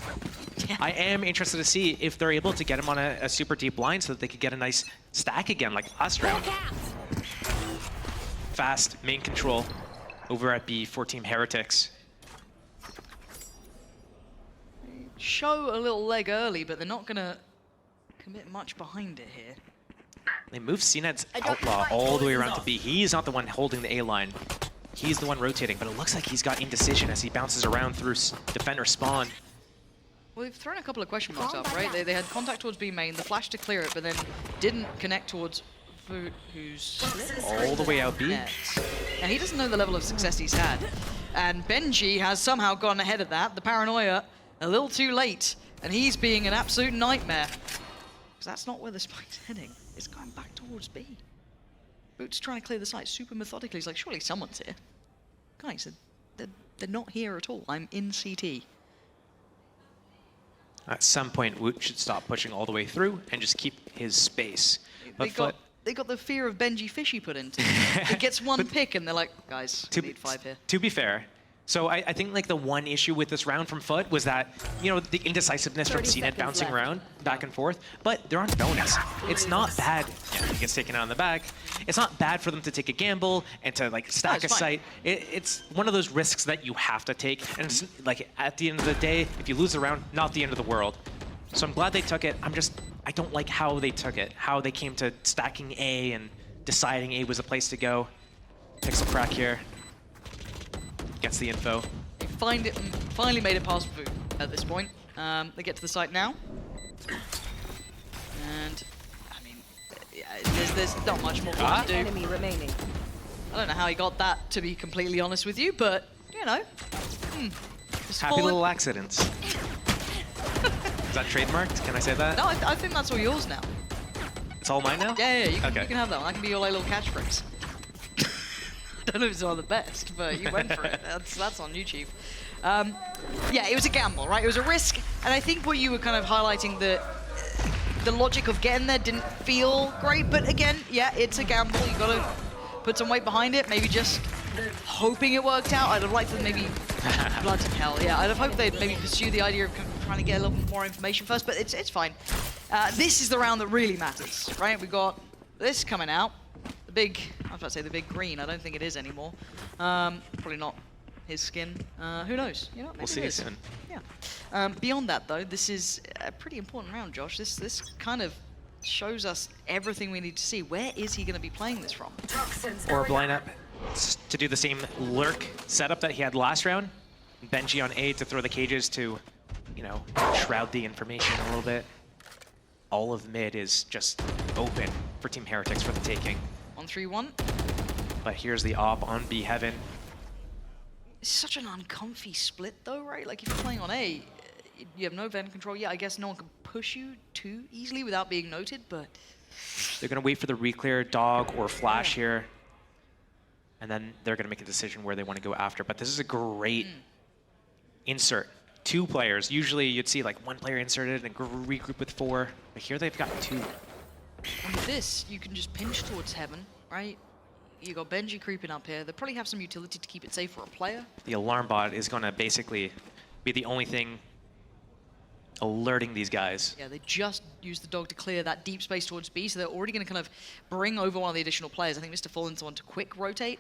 Yeah. I am interested to see if they're able to get him on a super deep line so that they could get a nice stack again, like last round. Fast main control over at B for Team Heretics. Show a little leg early, but they're not going to commit much behind it here. They move CNET's Outlaw all the way around to B. He's not the one holding the A line. He's the one rotating, but it looks like he's got indecision as he bounces around through defender spawn. Well, they've thrown a couple of question marks up, right? They had contact towards B main, the flash to clear it, but then didn't connect towards FUT, who's all the way out B. And he doesn't know the level of success he's had. And Benji has somehow gone ahead of that. The paranoia, a little too late, and he's being an absolute nightmare. Because that's not where the spike's heading. It's going back towards B. Boot's trying to clear the site super methodically. He's like, surely someone's here. Guys, they're not here at all. I'm in CT. At some point, Woot should stop pushing all the way through and just keep his space. But the fear of Benji Fishy put into it. It gets one pick and they're like, guys, we need 5 here. To be fair, so I think like the one issue with this round from FUT was that, you know, the indecisiveness from CNET bouncing around back and forth, but they're on bonus. It's not bad. Yeah, he gets taken out in the back. It's not bad for them to take a gamble and to like stack a site. It's one of those risks that you have to take. And it's, like at the end of the day, if you lose the round, not the end of the world. So I'm glad they took it. I don't like how they took it, how they came to stacking A and deciding A was the place to go. Pixel crack here. Gets the info. They finally made it past VOOT at this point. They get to the site now. And, I mean, yeah, there's not much more to do. Enemy remaining. I don't know how he got that, to be completely honest with you, but, you know. Happy little accidents. Is that trademarked? Can I say that? No, I think that's all yours now. It's all mine now? Yeah, you can Okay. have that one. That can be your like, little catchphrase. I don't know if it's one of the best, but you went for it. That's on you, Chief. Yeah, it was a gamble, right? It was a risk, and I think what you were kind of highlighting, the logic of getting there didn't feel great, but again, yeah, it's a gamble. You got to put some weight behind it. Maybe just hoping it worked out. I'd have liked to maybe bloody hell, yeah. I'd have hoped they'd maybe pursue the idea of trying to get a little bit more information first, but it's fine. This is the round that really matters, right? We got this coming out. The big, I was about to say the big green. I don't think it is anymore. Probably not his skin. Who knows? You know, maybe We'll see it is. soon. Yeah. Beyond that, though, this is a pretty important round, Josh. This kind of shows us everything we need to see. Where is he going to be playing this from? Or line up to do the same lurk setup that he had last round. Benji on A to throw the cages to, you know, shroud the information a little bit. All of mid is just open for Team Heretics for the taking. 1-3-1. But here's the op on B Heaven. It's such an uncomfy split, though, right? Like, if you're playing on A, you have no vent control. Yeah, I guess no one can push you too easily without being noted, but... They're going to wait for the reclear, dog, or flash here. And then they're going to make a decision where they want to go after. But this is a great insert. 2 players. Usually you'd see like 1 player inserted and regroup with 4. But here they've got 2. And with this, you can just pinch towards Heaven, right? You got Benji creeping up here. They probably have some utility to keep it safe for a player. The alarm bot is going to basically be the only thing alerting these guys. Yeah, they just used the dog to clear that deep space towards B, so they're already going to kind of bring over one of the additional players. I think Mr. Fallen's the one to quick rotate,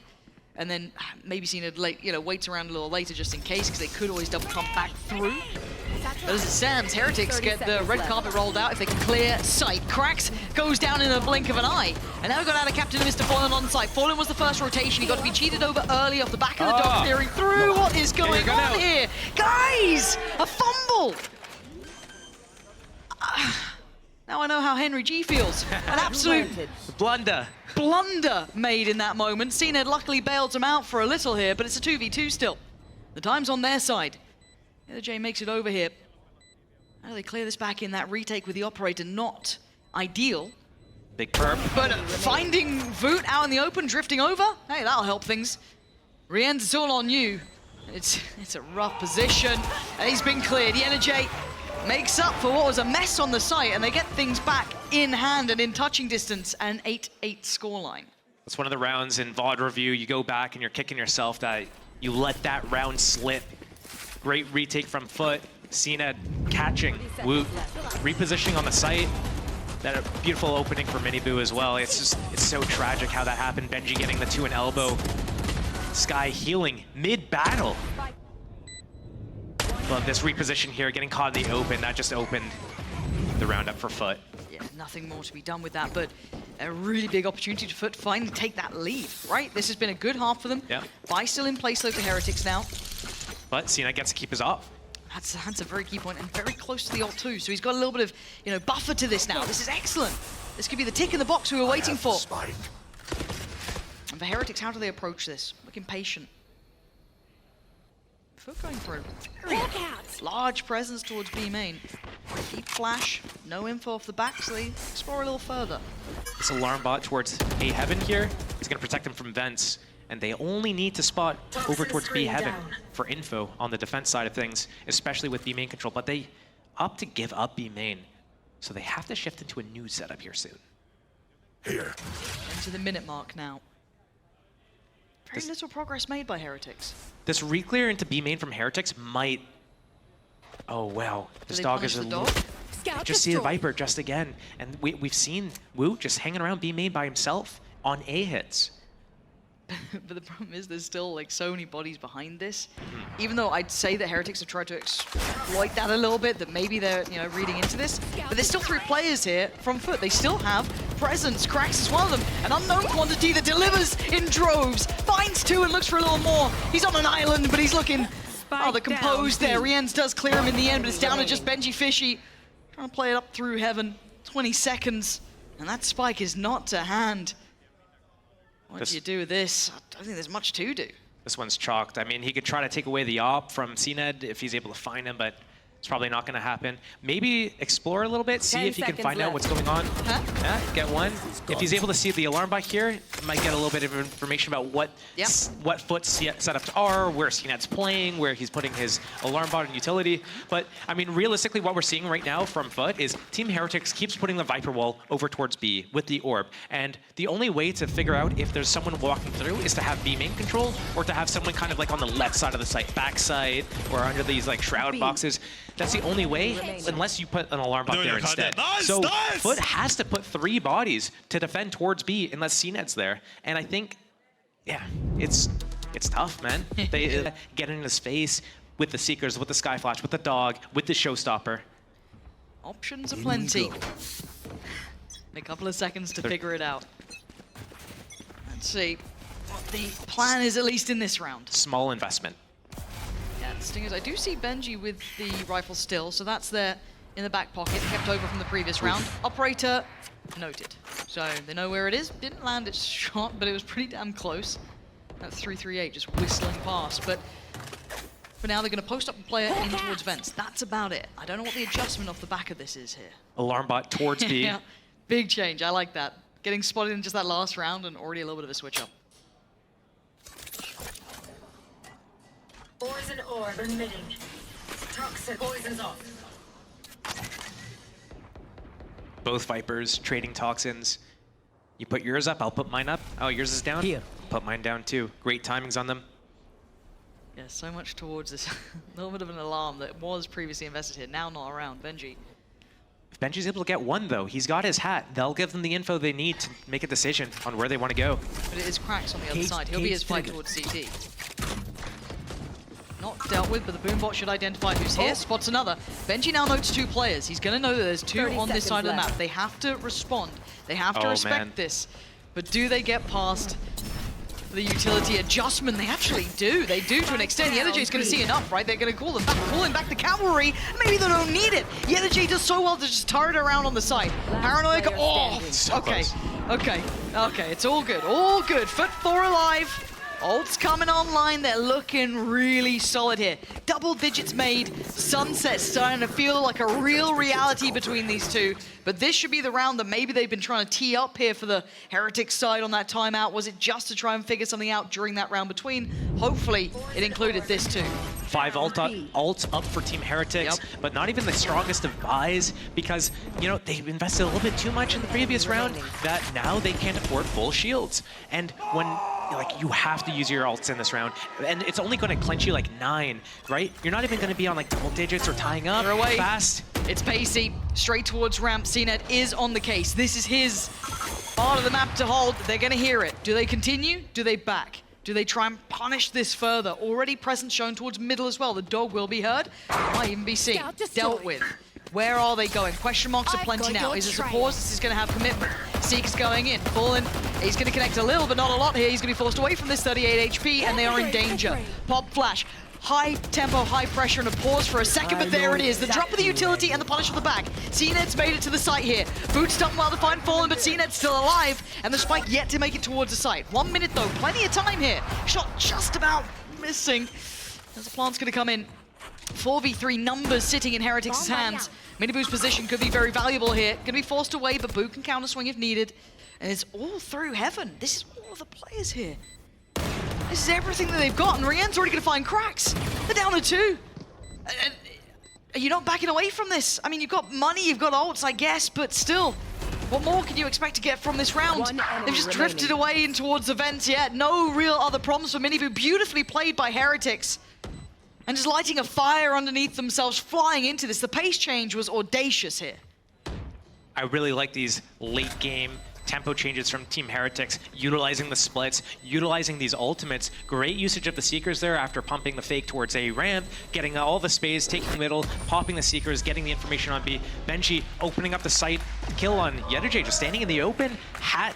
and then maybe seen it late, you know, waits around a little later just in case, because they could always double pump back through. But as it stands, Heretics get the red carpet rolled out if they can clear sight. Cracks goes down in a blink of an eye. And now we've got out of Captain Mr. Fallen on site. Fallen was the first rotation. He got to be cheated over early off the back of the dog clearing through. What is going on here? Guys, a fumble! Now I know how Henry G feels. An absolute blunder made in that moment. CNED luckily bailed him out for a little here, but it's a 2v2 still. The time's on their side. The other J makes it over here. How do they clear this back in? That retake with the operator, not ideal. Big perp. But finding VOOT out in the open, drifting over, hey, that'll help things. Rienz, it's all on you. It's a rough position, and he's been cleared. The Energy makes up for what was a mess on the site, and they get things back in hand and in touching distance, an 8-8 scoreline. It's one of the rounds in VOD review. You go back and you're kicking yourself that you let that round slip. Great retake from FUT. CNED catching Woot, repositioning on the site. That a beautiful opening for Miniboo as well. It's so tragic how that happened. Benji getting the 2 and elbow. Sky healing mid-battle. Love this reposition here, getting caught in the open. That just opened the round up for FUT. Yeah, nothing more to be done with that, but a really big opportunity to FUT finally take that lead, right? This has been a good half for them. Yeah. Buy still in place though for Heretics now. But CNED gets to keep his off. That's a very key point, and very close to the ult too. So he's got a little bit of, you know, buffer to this now. This is excellent. This could be the tick in the box we were waiting for. And for Heretics, how do they approach this? Looking patient. FUT going for a very large presence towards B main. Deep flash, no info off the back, so they explore a little further. This alarm bot towards A Heaven here is going to protect them from vents. And they only need to spot over towards B Heaven for info on the defense side of things, especially with B main control. But they opt to give up B main, so they have to shift into a new setup here soon. Here. Into the minute mark now. Very little progress made by Heretics. This reclear into B main from Heretics might... Oh, wow. This dog is a dog? Just see the Viper just again. And we've seen Wu just hanging around B main by himself on A hits. But the problem is there's still like so many bodies behind this. Even though I'd say that Heretics have tried to exploit that a little bit, that maybe they're reading into this. But there's still 3 players here from FUT. They still have presence. Krax is one of them. An unknown quantity that delivers in droves. Finds 2 and looks for a little more. He's on an island, but he's looking rather composed there. Rienz does clear him in the end, but it's down to just Benji Fishy. Trying to play it up through heaven. 20 seconds. And that spike is not to hand. What do you do with this? I don't think there's much to do. This one's chalked. I mean, he could try to take away the op from CNED if he's able to find him, but it's probably not going to happen. Maybe explore a little bit, see if he can find out what's going on. Huh? Yeah, get one. If he's able to see the alarm bike here, he might get a little bit of information about what FUT's setups are, where CNED's playing, where he's putting his alarm bot and utility. But, I mean, realistically, what we're seeing right now from FUT is Team Heretics keeps putting the Viper wall over towards B with the orb. And the only way to figure out if there's someone walking through is to have B main control, or to have someone kind of like on the left side of the site, backside, or under these like shroud boxes. That's the only way, unless you put an alarm bot there instead. So FUT has to put 3 bodies to defend towards B unless CNED's there. And I think, yeah, it's tough, man. They get in his face with the Seekers, with the Skyflash, with the dog, with the Showstopper. Options are plenty. A couple of seconds to figure it out. Let's see what the plan is, at least in this round. Small investment. Yeah, the thing is, I do see Benji with the rifle still, so that's there in the back pocket, kept over from the previous round. Operator noted. So they know where it is. Didn't land its shot, but it was pretty damn close. That 338 just whistling past. But for now, they're going to post up a player in towards vents. That's about it. I don't know what the adjustment off the back of this is here. Alarm bot towards B. Yeah, big change. I like that. Getting spotted in just that last round and already a little bit of a switch up. Poison orb emitting. Toxic poisons off. Both Vipers trading toxins. You put yours up, I'll put mine up. Oh, yours is down? Here. Put mine down too. Great timings on them. Yeah, so much towards this. A little bit of an alarm that was previously invested here, now not around. Benji. If Benji's able to get one though, he's got his hat. They'll give them the info they need to make a decision on where they want to go. But it is Krax on the other side. He'll be his fight towards CT. Not dealt with, but the Boombot should identify who's here. Spots another. Benji now notes 2 players. He's going to know that there's 2 on this side of the map. They have to respond. They have to respect this. But do they get past the utility adjustment? They actually do. They do to an extent. The Energy is going to see enough, right? They're going to call them back, pulling back the cavalry. Maybe they don't need it. The Energy does so well to just turret around on the side. Paranoia. Oh, okay. It's all good. All good. FUT 4 alive. Ult's coming online, they're looking really solid here. Double digits made, Sunset starting to feel like a real reality between these 2. But this should be the round that maybe they've been trying to tee up here for the Heretics side on that timeout. Was it just to try and figure something out during that round between? Hopefully it included this too. 5 ult up for Team Heretics, but not even the strongest of buys because, you know, they've invested a little bit too much in the previous round that now they can't afford full shields. And when, like, you have to use your ults in this round, and it's only going to clinch you like 9, right? You're not even going to be on like double digits or tying up fast. It's pacey, straight towards ramp. CNED is on the case. This is his part of the map to hold. They're going to hear it. Do they continue? Do they back? Do they try and punish this further? Already presence shown towards middle as well. The dog will be heard. Might even be seen. Dealt with. Where are they going? Question marks are plenty now. Is this a pause? This is going to have commitment. Seek's going in. Fallen. He's going to connect a little, but not a lot here. He's going to be forced away from this 38 HP, and they are in danger. Pop flash. High tempo, high pressure, and a pause for a second, but there it is. The drop of the utility and the punish of the back. CNED's made it to the site here. Boots done well to find Fallen, but CNED's still alive, and the spike yet to make it towards the site. 1 minute though, plenty of time here. Shot just about missing. As the plant's going to come in. 4v3 numbers sitting in Heretics' hands. Miniboo's position could be very valuable here. Going to be forced away, but Boo can counter swing if needed. And it's all through heaven. This is all of the players here. This is everything that they've got, and Rien's already going to find Krax. They're down to 2. Are you not backing away from this? I mean, you've got money, you've got ults, I guess, but still, What more can you expect to get from this round? One enemy They've just remaining. drifted away in towards the vents yet. No real other problems for Minivu. Beautifully played by Heretics. And just lighting a fire underneath themselves, flying into this. The pace change was audacious here. I really like these late game tempo changes from Team Heretics, utilizing the splits, utilizing these ultimates. Great usage of the Seekers there after pumping the fake towards a ramp, getting all the space, taking the middle, popping the Seekers, getting the information on B. Benji opening up the site, kill on Yetterjay, just standing in the open. Hat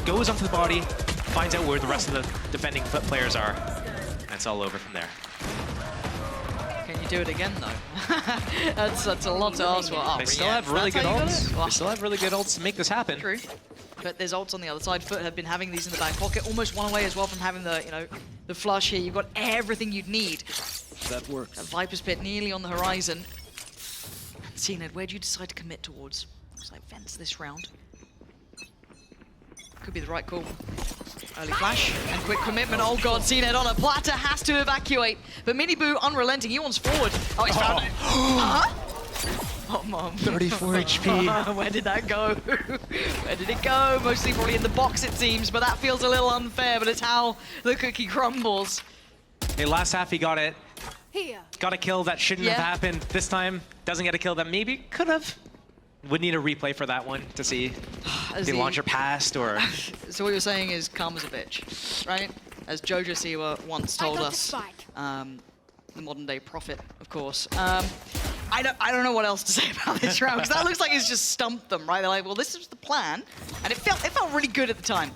goes onto the body, finds out where the rest of the defending FUT players are. And it's all over from there. Can you do it again, though? that's a lot to ask for. Oh, They still yeah, have really that's good how you got ults. it? Well, They still have really good ults to make this happen. true. But there's ults on the other side. FUT have been having these in the back pocket, almost one away as well from having the, the flush here. You've got everything you'd need. That works. A Viper's Pit nearly on the horizon. CNED, where do you decide to commit towards? Looks like vents this round. Could be the right call. Early flash and quick commitment. Oh god, CNED on a platter, has to evacuate. But Miniboo unrelenting, he wants forward. Oh, he's found it. Oh, mom. 34 HP. Where did that go? Where did it go? Mostly probably in the box, it seems, but that feels a little unfair, but it's how the cookie crumbles. Hey, last half he got it. Here. Got a kill that shouldn't have Yeah. happened. This time, doesn't get a kill that maybe could have. Would need a replay for that one to see As the he- launcher passed or... So what you're saying is karma's a bitch, right? As Jojo Siwa once told us, the modern day prophet, of course. I don't know what else to say about this round, because that looks like it's just stumped them, right? They're like, well, this is the plan, and it felt really good at the time.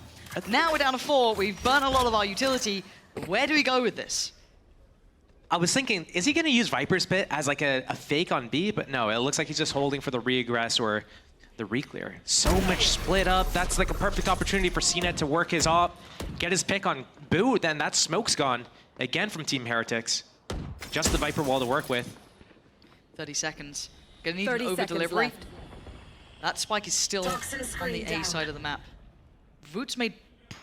Now we're down to 4, we've burnt a lot of our utility. Where do we go with this? I was thinking, is he going to use Viper's Pit as like a fake on B? But no, it looks like he's just holding for the regress or the reclear. So much split up. That's like a perfect opportunity for CNED to work his op, get his pick on Boo, then that smoke's gone. Again from Team Heretics. Just the Viper wall to work with. 30 seconds. Gonna need 30 an over seconds delivery. left. That spike is still Toxin on screen the A down. side of the map. Voot's made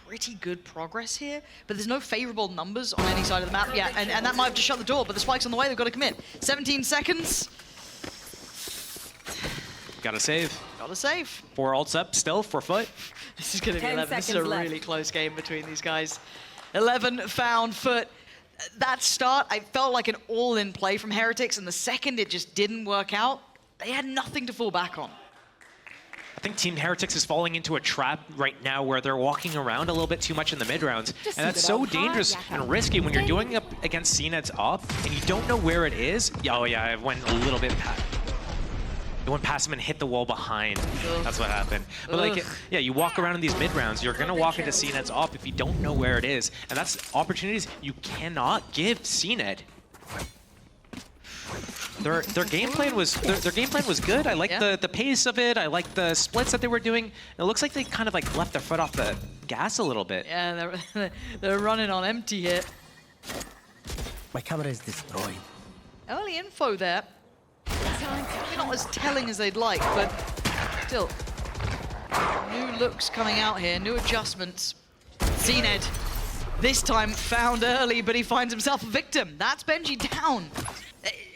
pretty good progress here, but there's no favorable numbers on any side of the map. Yeah, and that might have just shut the door, but the spike's on the way, they've got to commit. 17 seconds. Gotta save. Gotta save. 4 ults up still for FUT. This is gonna be 10 11. This is a seconds left. really close game between these guys. 11 found FUT. That start, I felt like an all-in play from Heretics, and the second it just didn't work out, they had nothing to fall back on. I think Team Heretics is falling into a trap right now where they're walking around a little bit too much in the mid rounds. Just And that's keep it so up high, dangerous yeah. and risky when you're doing up against CNED's op and you don't know where it is. Oh yeah, it went a little bit past. It went past him and hit the wall behind. Ugh. That's what happened. But like, Ugh. yeah, you walk around in these mid rounds, you're gonna walk into CNED's op if you don't know where it is. And that's opportunities you cannot give CNED. Their game plan was good. I like Yeah. the pace of it. I like the splits that they were doing. It looks like they kind of like left their foot off the gas a little bit. Yeah, they're running on empty here. My camera is destroyed. Early info there. Maybe not as telling as they'd like, but still. New looks coming out here, new adjustments. CNED, this time found early, but he finds himself a victim. That's Benji down.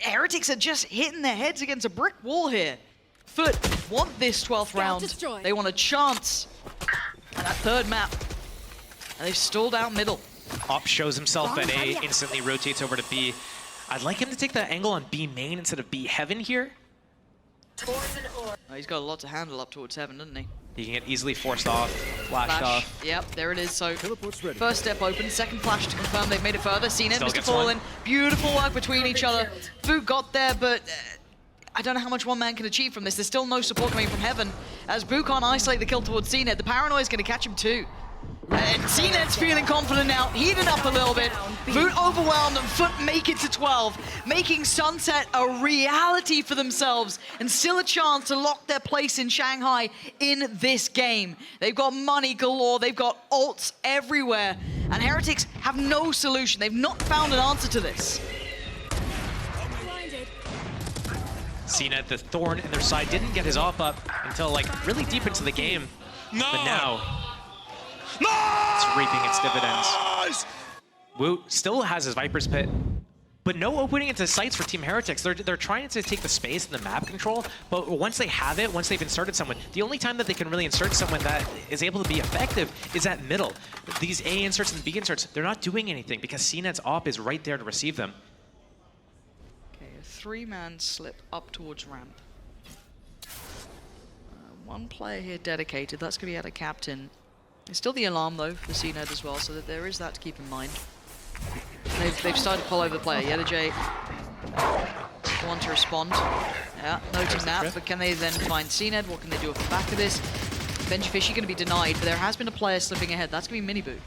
Heretics are just hitting their heads against a brick wall here. FUT want this 12th round. destroyed. They want a chance at that third map. And they've stalled out middle. Op shows himself at A, instantly rotates over to B. I'd like him to take the angle on B main instead of B heaven here. Poison orb. Oh, he's got a lot to handle up towards heaven, doesn't he? He can get easily forced off, flashed Flash. off. Yep, there it is. So Teleport's ready. first step open, second flash to confirm they've made it further. CNED, Still Mr. gets Fallen. one. Beautiful work between each other. Fu got there, but I don't know how much one man can achieve from this. There's still no support coming from heaven. As Boo can't isolate the kill towards CNED, the paranoia is going to catch him too. And CNED's feeling confident now, heated up a little bit. Boot overwhelmed and FUT make it to 12, making Sunset a reality for themselves and still a chance to lock their place in Shanghai in this game. They've got money galore, they've got ults everywhere, and Heretics have no solution. They've not found an answer to this. CNED, the thorn in their side, didn't get his op up until like really deep into the game. No! But now, No! it's reaping its dividends. Nice! Woot still has his Viper's Pit. But no opening into sites for Team Heretics. They're trying to take the space and the map control, but once they have it, once they've inserted someone, the only time that they can really insert someone that is able to be effective is at middle. These A inserts and B inserts, they're not doing anything because CNED's op is right there to receive them. Okay, a 3-man slip up towards ramp. One player here dedicated, that's going to be at a captain. It's still the alarm though for CNED as well, so that there is that to keep in mind. They've started to pull over the player. Yedajay want to respond. Yeah, noting that, but can they then find CNED? What can they do off the back of this? Benji Fishy going to be denied, but there has been a player slipping ahead. That's going to be Miniboo.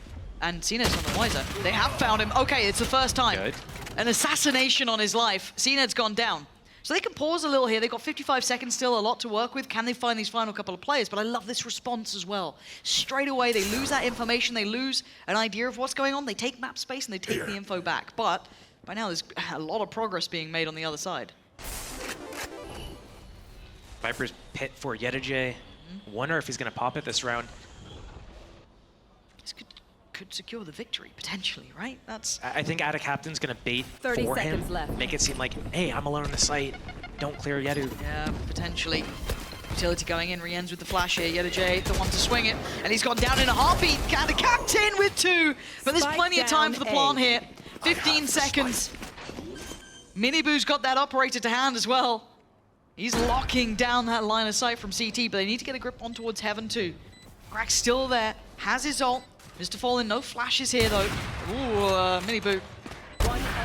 And CNED's on the wiser. They have found him. Okay, it's the first time. Good. An assassination on his life. CNED's gone down. So they can pause a little here. They've got 55 seconds still, a lot to work with. Can they find these final couple of players? But I love this response as well. Straight away, they lose that information. They lose an idea of what's going on. They take map space and they take the info back. But by now, there's a lot of progress being made on the other side. Viper's pit for Yedajay. Wonder if he's going to pop it this round. This could secure the victory, potentially, right? That's... I think Ada Captain's going to bait 30 for him. seconds left. Make it seem like, hey, I'm alone on the site. Don't clear Yedu. Yeah, potentially. Utility going in, re-ends with the flash here. Yedajay, the one to swing it. And he's gone down in a heartbeat. Got the captain with 2. But there's plenty of time for the plant here. 15 seconds. Miniboo's got that operator to hand as well. He's locking down that line of sight from CT, but they need to get a grip on towards Heaven too. Crack's still there, has his ult. Mr. Fallen, no flashes here though. Ooh, Miniboo.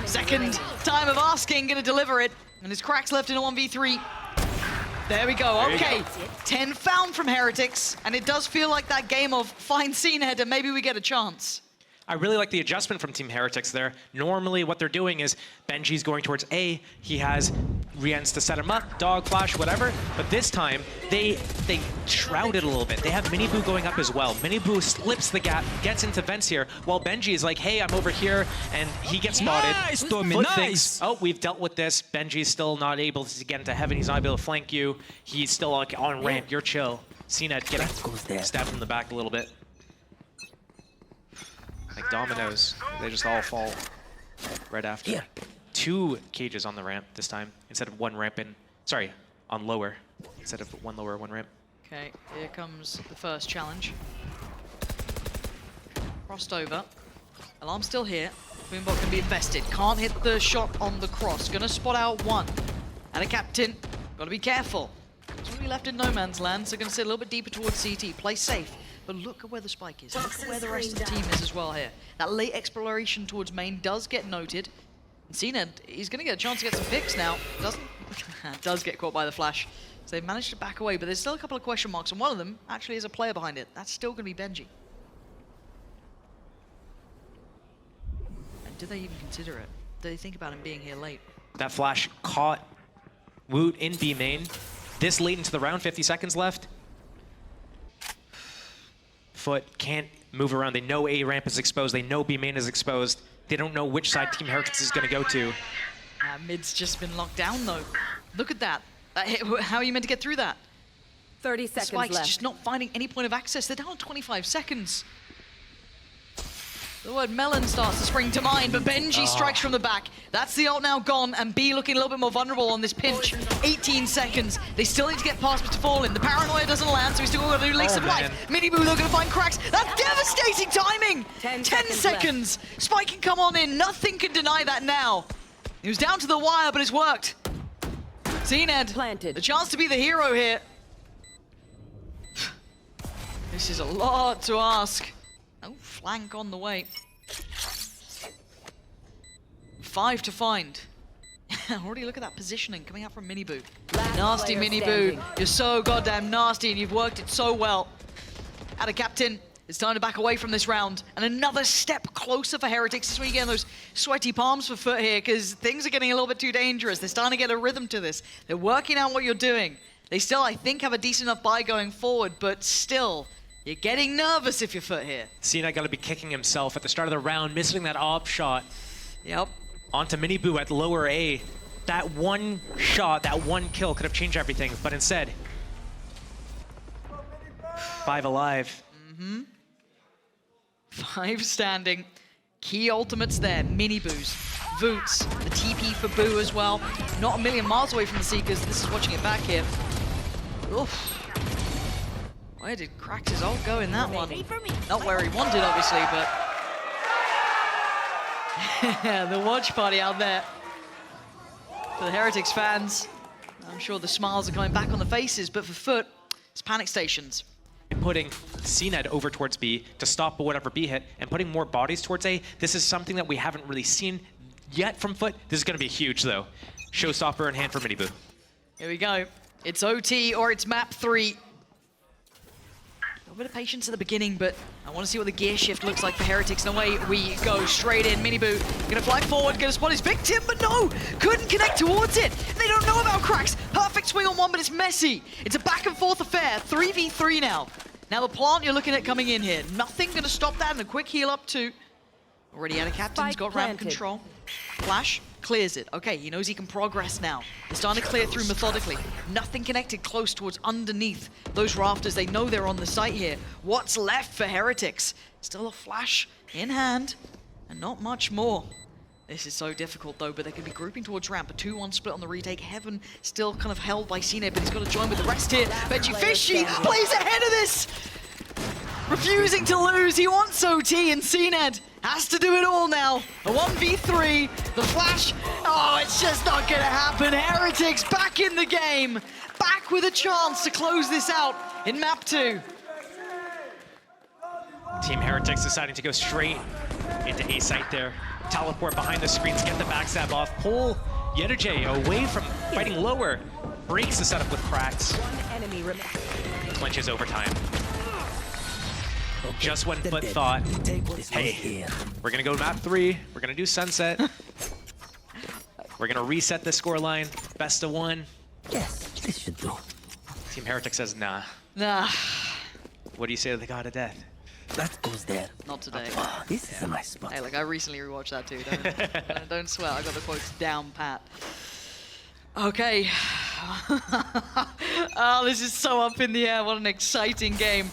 Second time of asking, gonna deliver it. And his Crack's left in a 1v3. There we go, okay. 10 found from Heretics, and it does feel like that game of find CNED and maybe we get a chance. I really like the adjustment from Team Heretics there. Normally what they're doing is Benji's going towards A, he has Rien's to set him up, dog flash, whatever. But this time, they shroud it a little bit. They have Miniboo going up as well. Miniboo slips the gap, gets into vents here, while Benji is like, hey, I'm over here, and he gets spotted. Nice, Tommy, Foot nice! thinks, oh, we've dealt with this. Benji's still not able to get into Heaven. He's not able to flank you. He's still like on ramp. You're chill. CNED getting stabbed from the back a little bit. Like dominoes, they just all fall right after. Here. 2 cages on the ramp this time, instead of 1 ramp in, sorry, on lower, instead of 1 lower, 1 ramp. Okay, here comes the first challenge. Crossed over. Alarm still here. Boombot can be invested. Can't hit the shot on the cross. Gonna spot out 1. And a captain. Gotta be careful. It's really left in no man's land, so gonna sit a little bit deeper towards CT. Play safe. But look at where the spike is. Look at where the rest of the team is as well here. That late exploration towards main does get noted. And CNED, he's going to get a chance to get some picks now. Doesn't? Does get caught by the flash. So they've managed to back away, but there's still a couple of question marks, and one of them actually is a player behind it. That's still going to be Benji. And do they even consider it? Do they think about him being here late? That flash caught Woot in B main. This late into the round, 50 seconds left. FUT can't move around. They know A ramp is exposed. They know B main is exposed. They don't know which side Team Heretics is going to go to. Mid's just been locked down though. Look at that. How are you meant to get through that? 30 seconds Spike's left. just not finding any point of access. They're down 25 seconds. The word melon starts to spring to mind, but Benji strikes from the back. That's the ult now gone, and B looking a little bit more vulnerable on this pinch. 18 seconds. They still need to get past Mr. Fallen. The paranoia doesn't land, so he's still got a new lease of life. Miniboo, they're gonna find Cracks. That's devastating timing! 10 seconds. Spike can come on in. Nothing can deny that now. He was down to the wire, but it's worked. CNED, Planted. the chance to be the hero here. This is a lot to ask. Oh, flank on the way. 5 to find. Already look at that positioning coming out from Miniboo. Nasty player Miniboo. standing. You're so goddamn nasty and you've worked it so well. At a captain, it's time to back away from this round. And another step closer for Heretics. This is when you get those sweaty palms for FUT here, because things are getting a little bit too dangerous. They're starting to get a rhythm to this. They're working out what you're doing. They still, I think, have a decent enough buy going forward, but still, you're getting nervous if you're FUT here. Cena got to be kicking himself at the start of the round, missing that op shot. Yep. Onto Miniboo at lower A. That one shot, that one kill could have changed everything, but instead, 5 alive. 5 standing. Key ultimates there. Miniboo's Voots. The TP for Boo as well. Not a million miles away from the Seekers. This is watching it back here. Oof. Where did Krax's ult go in that one? Not where he wanted, obviously, but... the watch party out there. For the Heretics fans, I'm sure the smiles are coming back on the faces, but for FUT, it's panic stations. Putting CNED over towards B to stop whatever B hit and putting more bodies towards A. This is something that we haven't really seen yet from FUT. This is going to be huge, though. Showstopper in hand for Miniboo. Here we go. It's OT or it's map 3. A little bit of patience at the beginning, but I want to see what the gear shift looks like for Heretics. And away we go, straight in. Miniboo gonna fly forward, gonna spot his victim, but no! Couldn't connect towards it! They don't know about Krax! Perfect swing on one, but it's messy! It's a back and forth affair, 3v3 now. Now the plant you're looking at coming in here. Nothing gonna stop that, and a quick heal up too. Already had a captain's got ramp control. Flash clears it. Okay, he knows he can progress now. They're starting to clear through methodically. Nothing connected close towards underneath those rafters. They know they're on the site here. What's left for Heretics? Still a flash in hand, and not much more. This is so difficult though, but they could be grouping towards ramp. A 2-1 split on the retake. Heaven still kind of held by CNED, but he's got to join with the rest here. Benji Fishy plays ahead of this! Refusing to lose, he wants OT, and CNED has to do it all now. A 1v3, the flash, oh, it's just not gonna happen. Heretics back in the game, back with a chance to close this out in map 2. Team Heretics deciding to go straight into A site there. Teleport behind the screens, get the backstab off, pull Yedajay away from fighting lower, breaks the setup with Krax. One enemy remains. Clinches overtime. Just when FUT thought, hey, we're gonna go map 3, we're gonna do sunset, we're gonna reset the scoreline, best of 1. Yes, this should do. Team Heretics says, nah. Nah, What do you say to the god of death? That goes there. not today. Oh, this is a nice spot. Hey, look, I recently rewatched that too. Don't sweat, I got the quotes down pat. Okay. Oh, this is so up in the air. What an exciting game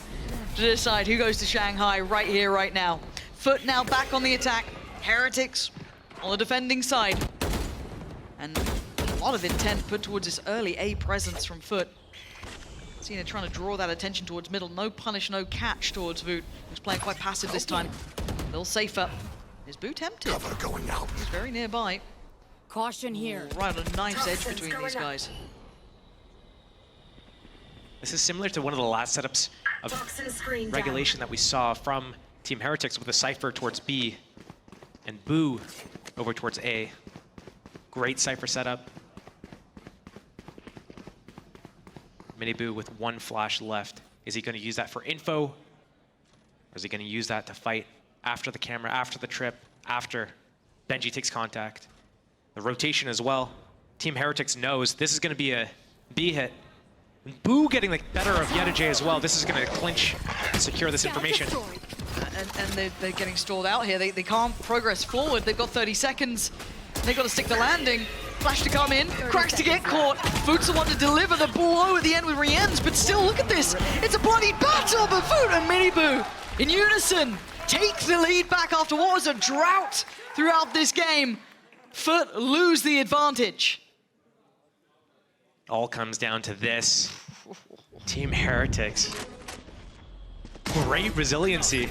to decide who goes to Shanghai right here, right now. FUT now back on the attack. Heretics on the defending side. And a lot of intent put towards this early A presence from FUT. Cena trying to draw that attention towards middle. No punish, no catch towards Voot, who's playing quite passive this time. A little safer. Is Boo tempted? Going out. He's very nearby. Caution here. Right on a knife's edge between these guys. This is similar to one of the last setups of Toxin screen regulation that we saw from Team Heretics with a Cypher towards B and Boo over towards A. Great Cypher setup. Miniboo with 1 flash left. Is he going to use that for info? Or is he going to use that to fight after the camera, after the trip, after Benji takes contact? The rotation as well. Team Heretics knows this is going to be a B hit. And Boo getting the better of Yedajay as well. This is going to clinch and secure this information. And they're getting stalled out here. They can't progress forward. They've got 30 seconds. They've got to stick the landing. Flash to come in, Krax to get caught. Voot's the one to deliver the blow at the end with Rien's, but still, look at this. It's a bloody battle, but Voot and Miniboo in unison take the lead back after what was a drought throughout this game. FUT lose the advantage. All comes down to this. Team Heretics. Great resiliency.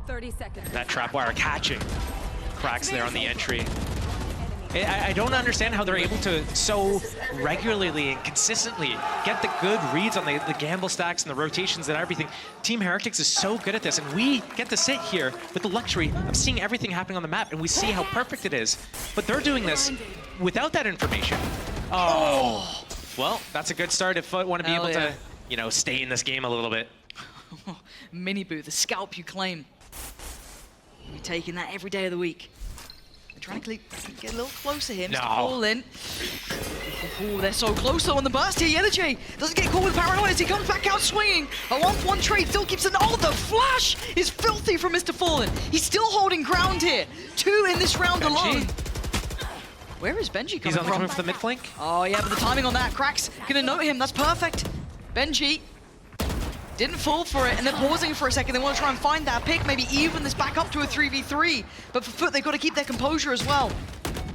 30 seconds. That trapwire catching. Krax there on the entry. I don't understand how they're able to so regularly and consistently get the good reads on the gamble stacks and the rotations and everything. Team Heretics is so good at this, and we get to sit here with the luxury of seeing everything happening on the map, and we see how perfect it is. But they're doing this without that information. Oh, well, that's a good start if FUT want to be able to, you know, stay in this game a little bit. Miniboo, the scalp you claim. You're taking that every day of the week. They're trying to get a little closer here. No. Mr. Paul in. Ooh, they're so close though on the burst here. Yedajay doesn't get caught with paranoia as he comes back out swinging. A 1-for-1 trade still keeps an... Oh, the flash is filthy from Mr. Fallen. He's still holding ground here. 2 in this round alone. Where is Benji coming from? He's only coming for the mid flank. Oh yeah, but the timing on that, Krax gonna note him. That's perfect. Benji Didn't fall for it, and they're pausing for a second. They want to try and find that pick, maybe even this back up to a 3v3. But for FUT, they've got to keep their composure as well.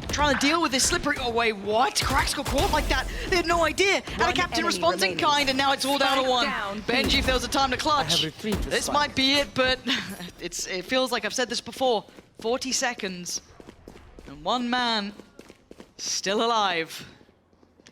Trying to deal with this slippery. Oh, wait, what? Cracks got caught like that. They had no idea. And a captain responds in kind, and now it's all down to one. Benji, if there was a time to clutch, this might be it, but it feels like I've said this before. 40 seconds, and one man still alive.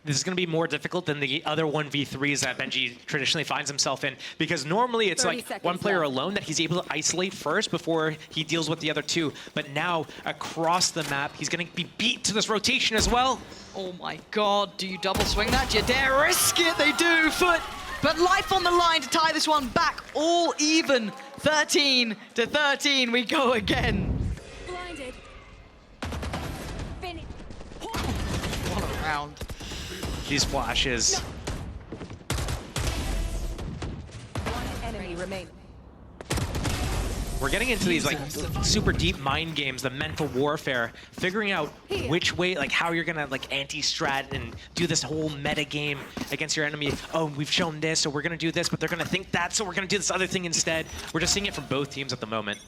This is going to be more difficult than the other 1v3s that Benji traditionally finds himself in, because normally it's like one player alone that he's able to isolate first before he deals with the other two. But now, across the map, he's going to be beat to this rotation as well. Oh my god, do you double swing that? Do you dare risk it? They do, FUT. But life on the line to tie this one back, all even. 13-13, we go again. Blinded. Finish. What a round. These flashes. One enemy remaining. We're getting into these like super deep mind games, the mental warfare, figuring out which way, like how you're gonna like anti-strat and do this whole meta game against your enemy. Oh, we've shown this, so we're gonna do this, but they're gonna think that, so we're gonna do this other thing instead. We're just seeing it from both teams at the moment.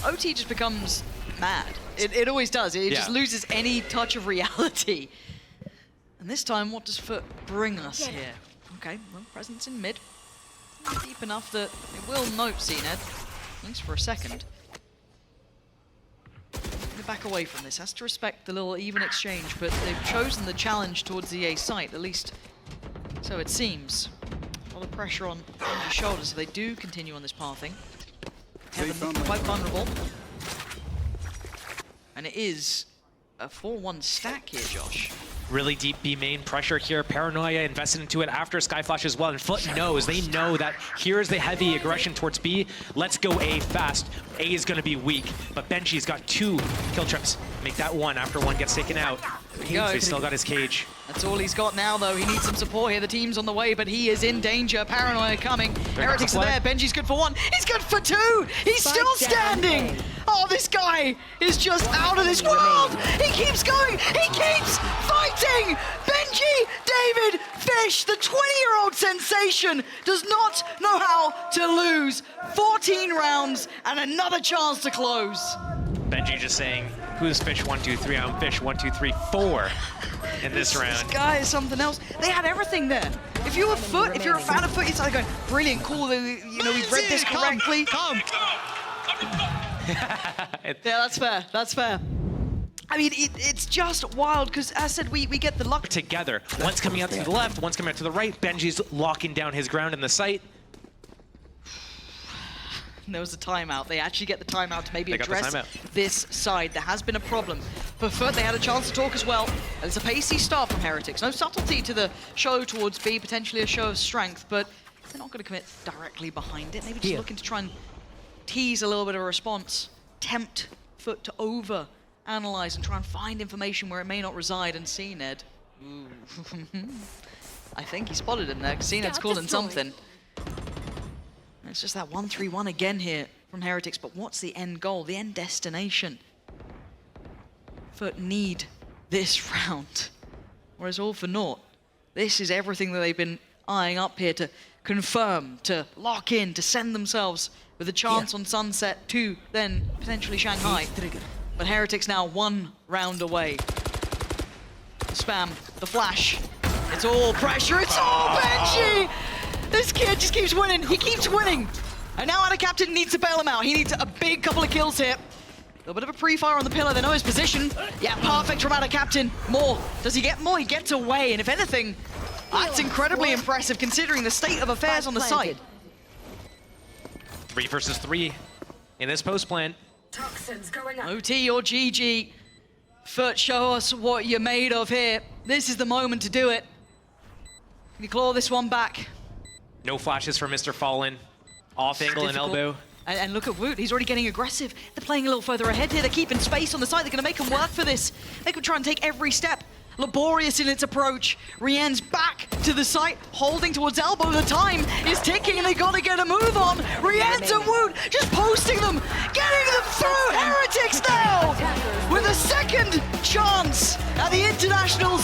OT just becomes mad. It always does. It just loses any touch of reality. And this time, what does FUT bring us here? Okay, well, presence in mid. Deep enough that it will note CNED, at least for a second. They back away from this. Has to respect the little even exchange, but they've chosen the challenge towards the A site, at least so it seems. A lot of pressure on Benji's shoulders, so they do continue on this pathing. Heaven looking quite vulnerable. And it is a 4-1 stack here, Josh. Really deep B main pressure here. Paranoia invested into it after Skyflash as well. And FUT knows, they know that here's the heavy aggression towards B. Let's go A fast. A is going to be weak, but Benji's got 2 kill trips. Make that 1 after 1 gets taken out. So he's still got his cage. That's all he's got now, though. He needs some support here. The team's on the way, but he is in danger. Paranoia coming. Heretics are there. Benji's good for 1. He's good for 2. He's still standing. Oh, this guy is just out of this world. He keeps going. He keeps fighting. Benji David Fish, the 20-year-old sensation, does not know how to lose. 14 rounds and another chance to close. Benji just saying, who's Fish 1, 2, 3? I'm Fish 1, 2, 3, 4 in this round. This guy is something else. They had everything there. If you were FUT, if you're a fan of FUT, it's like going, brilliant, cool. You know, we've read this correctly. Come. Yeah, that's fair. That's fair. I mean, it's just wild because, as I said, we get the luck. Together. One's coming out to the left, one's coming out to the right. Benji's locking down his ground in the site. There was a timeout. They actually get the timeout to maybe address this side. There has been a problem. For FUT, they had a chance to talk as well. It's a pacey start from Heretics. No subtlety to the show towards B, potentially a show of strength, but they're not going to commit directly behind it. Maybe just looking to try and tease a little bit of a response, tempt FUT to over-analyze and try and find information where it may not reside, and CNED. I think he spotted him there, because CNED's calling something. It's just that 1-3-1 again here from Heretics, but what's the end goal, the end destination? FUT need this round, or it's all for naught. This is everything that they've been eyeing up here to confirm, to lock in, to send themselves with a chance on Sunset to then potentially Shanghai. But Heretics now 1 round away. The spam, the flash, it's all pressure, it's all Benji! This kid just keeps winning. He keeps winning. And now our captain needs to bail him out. He needs a big couple of kills here. A little bit of a pre-fire on the pillar. They know his position. Yeah, perfect from our captain. More. Does he get more? He gets away. And if anything, that's incredibly impressive considering the state of affairs on the site. 3 versus 3 in this post plant. Toxins going up. OT or GG. FUT, show us what you're made of here. This is the moment to do it. Can you claw this one back? No flashes for Mr. Fallen. Off angle and elbow. And look at Woot, he's already getting aggressive. They're playing a little further ahead here. They're keeping space on the side. They're going to make them work for this. They could try and take every step. Laborious in its approach. Rienne's back to the site, holding towards elbow. The time is ticking and they got to get a move on. Rienne's and Woot just posting them, getting them through. Heretics now with a second chance at the Internationals.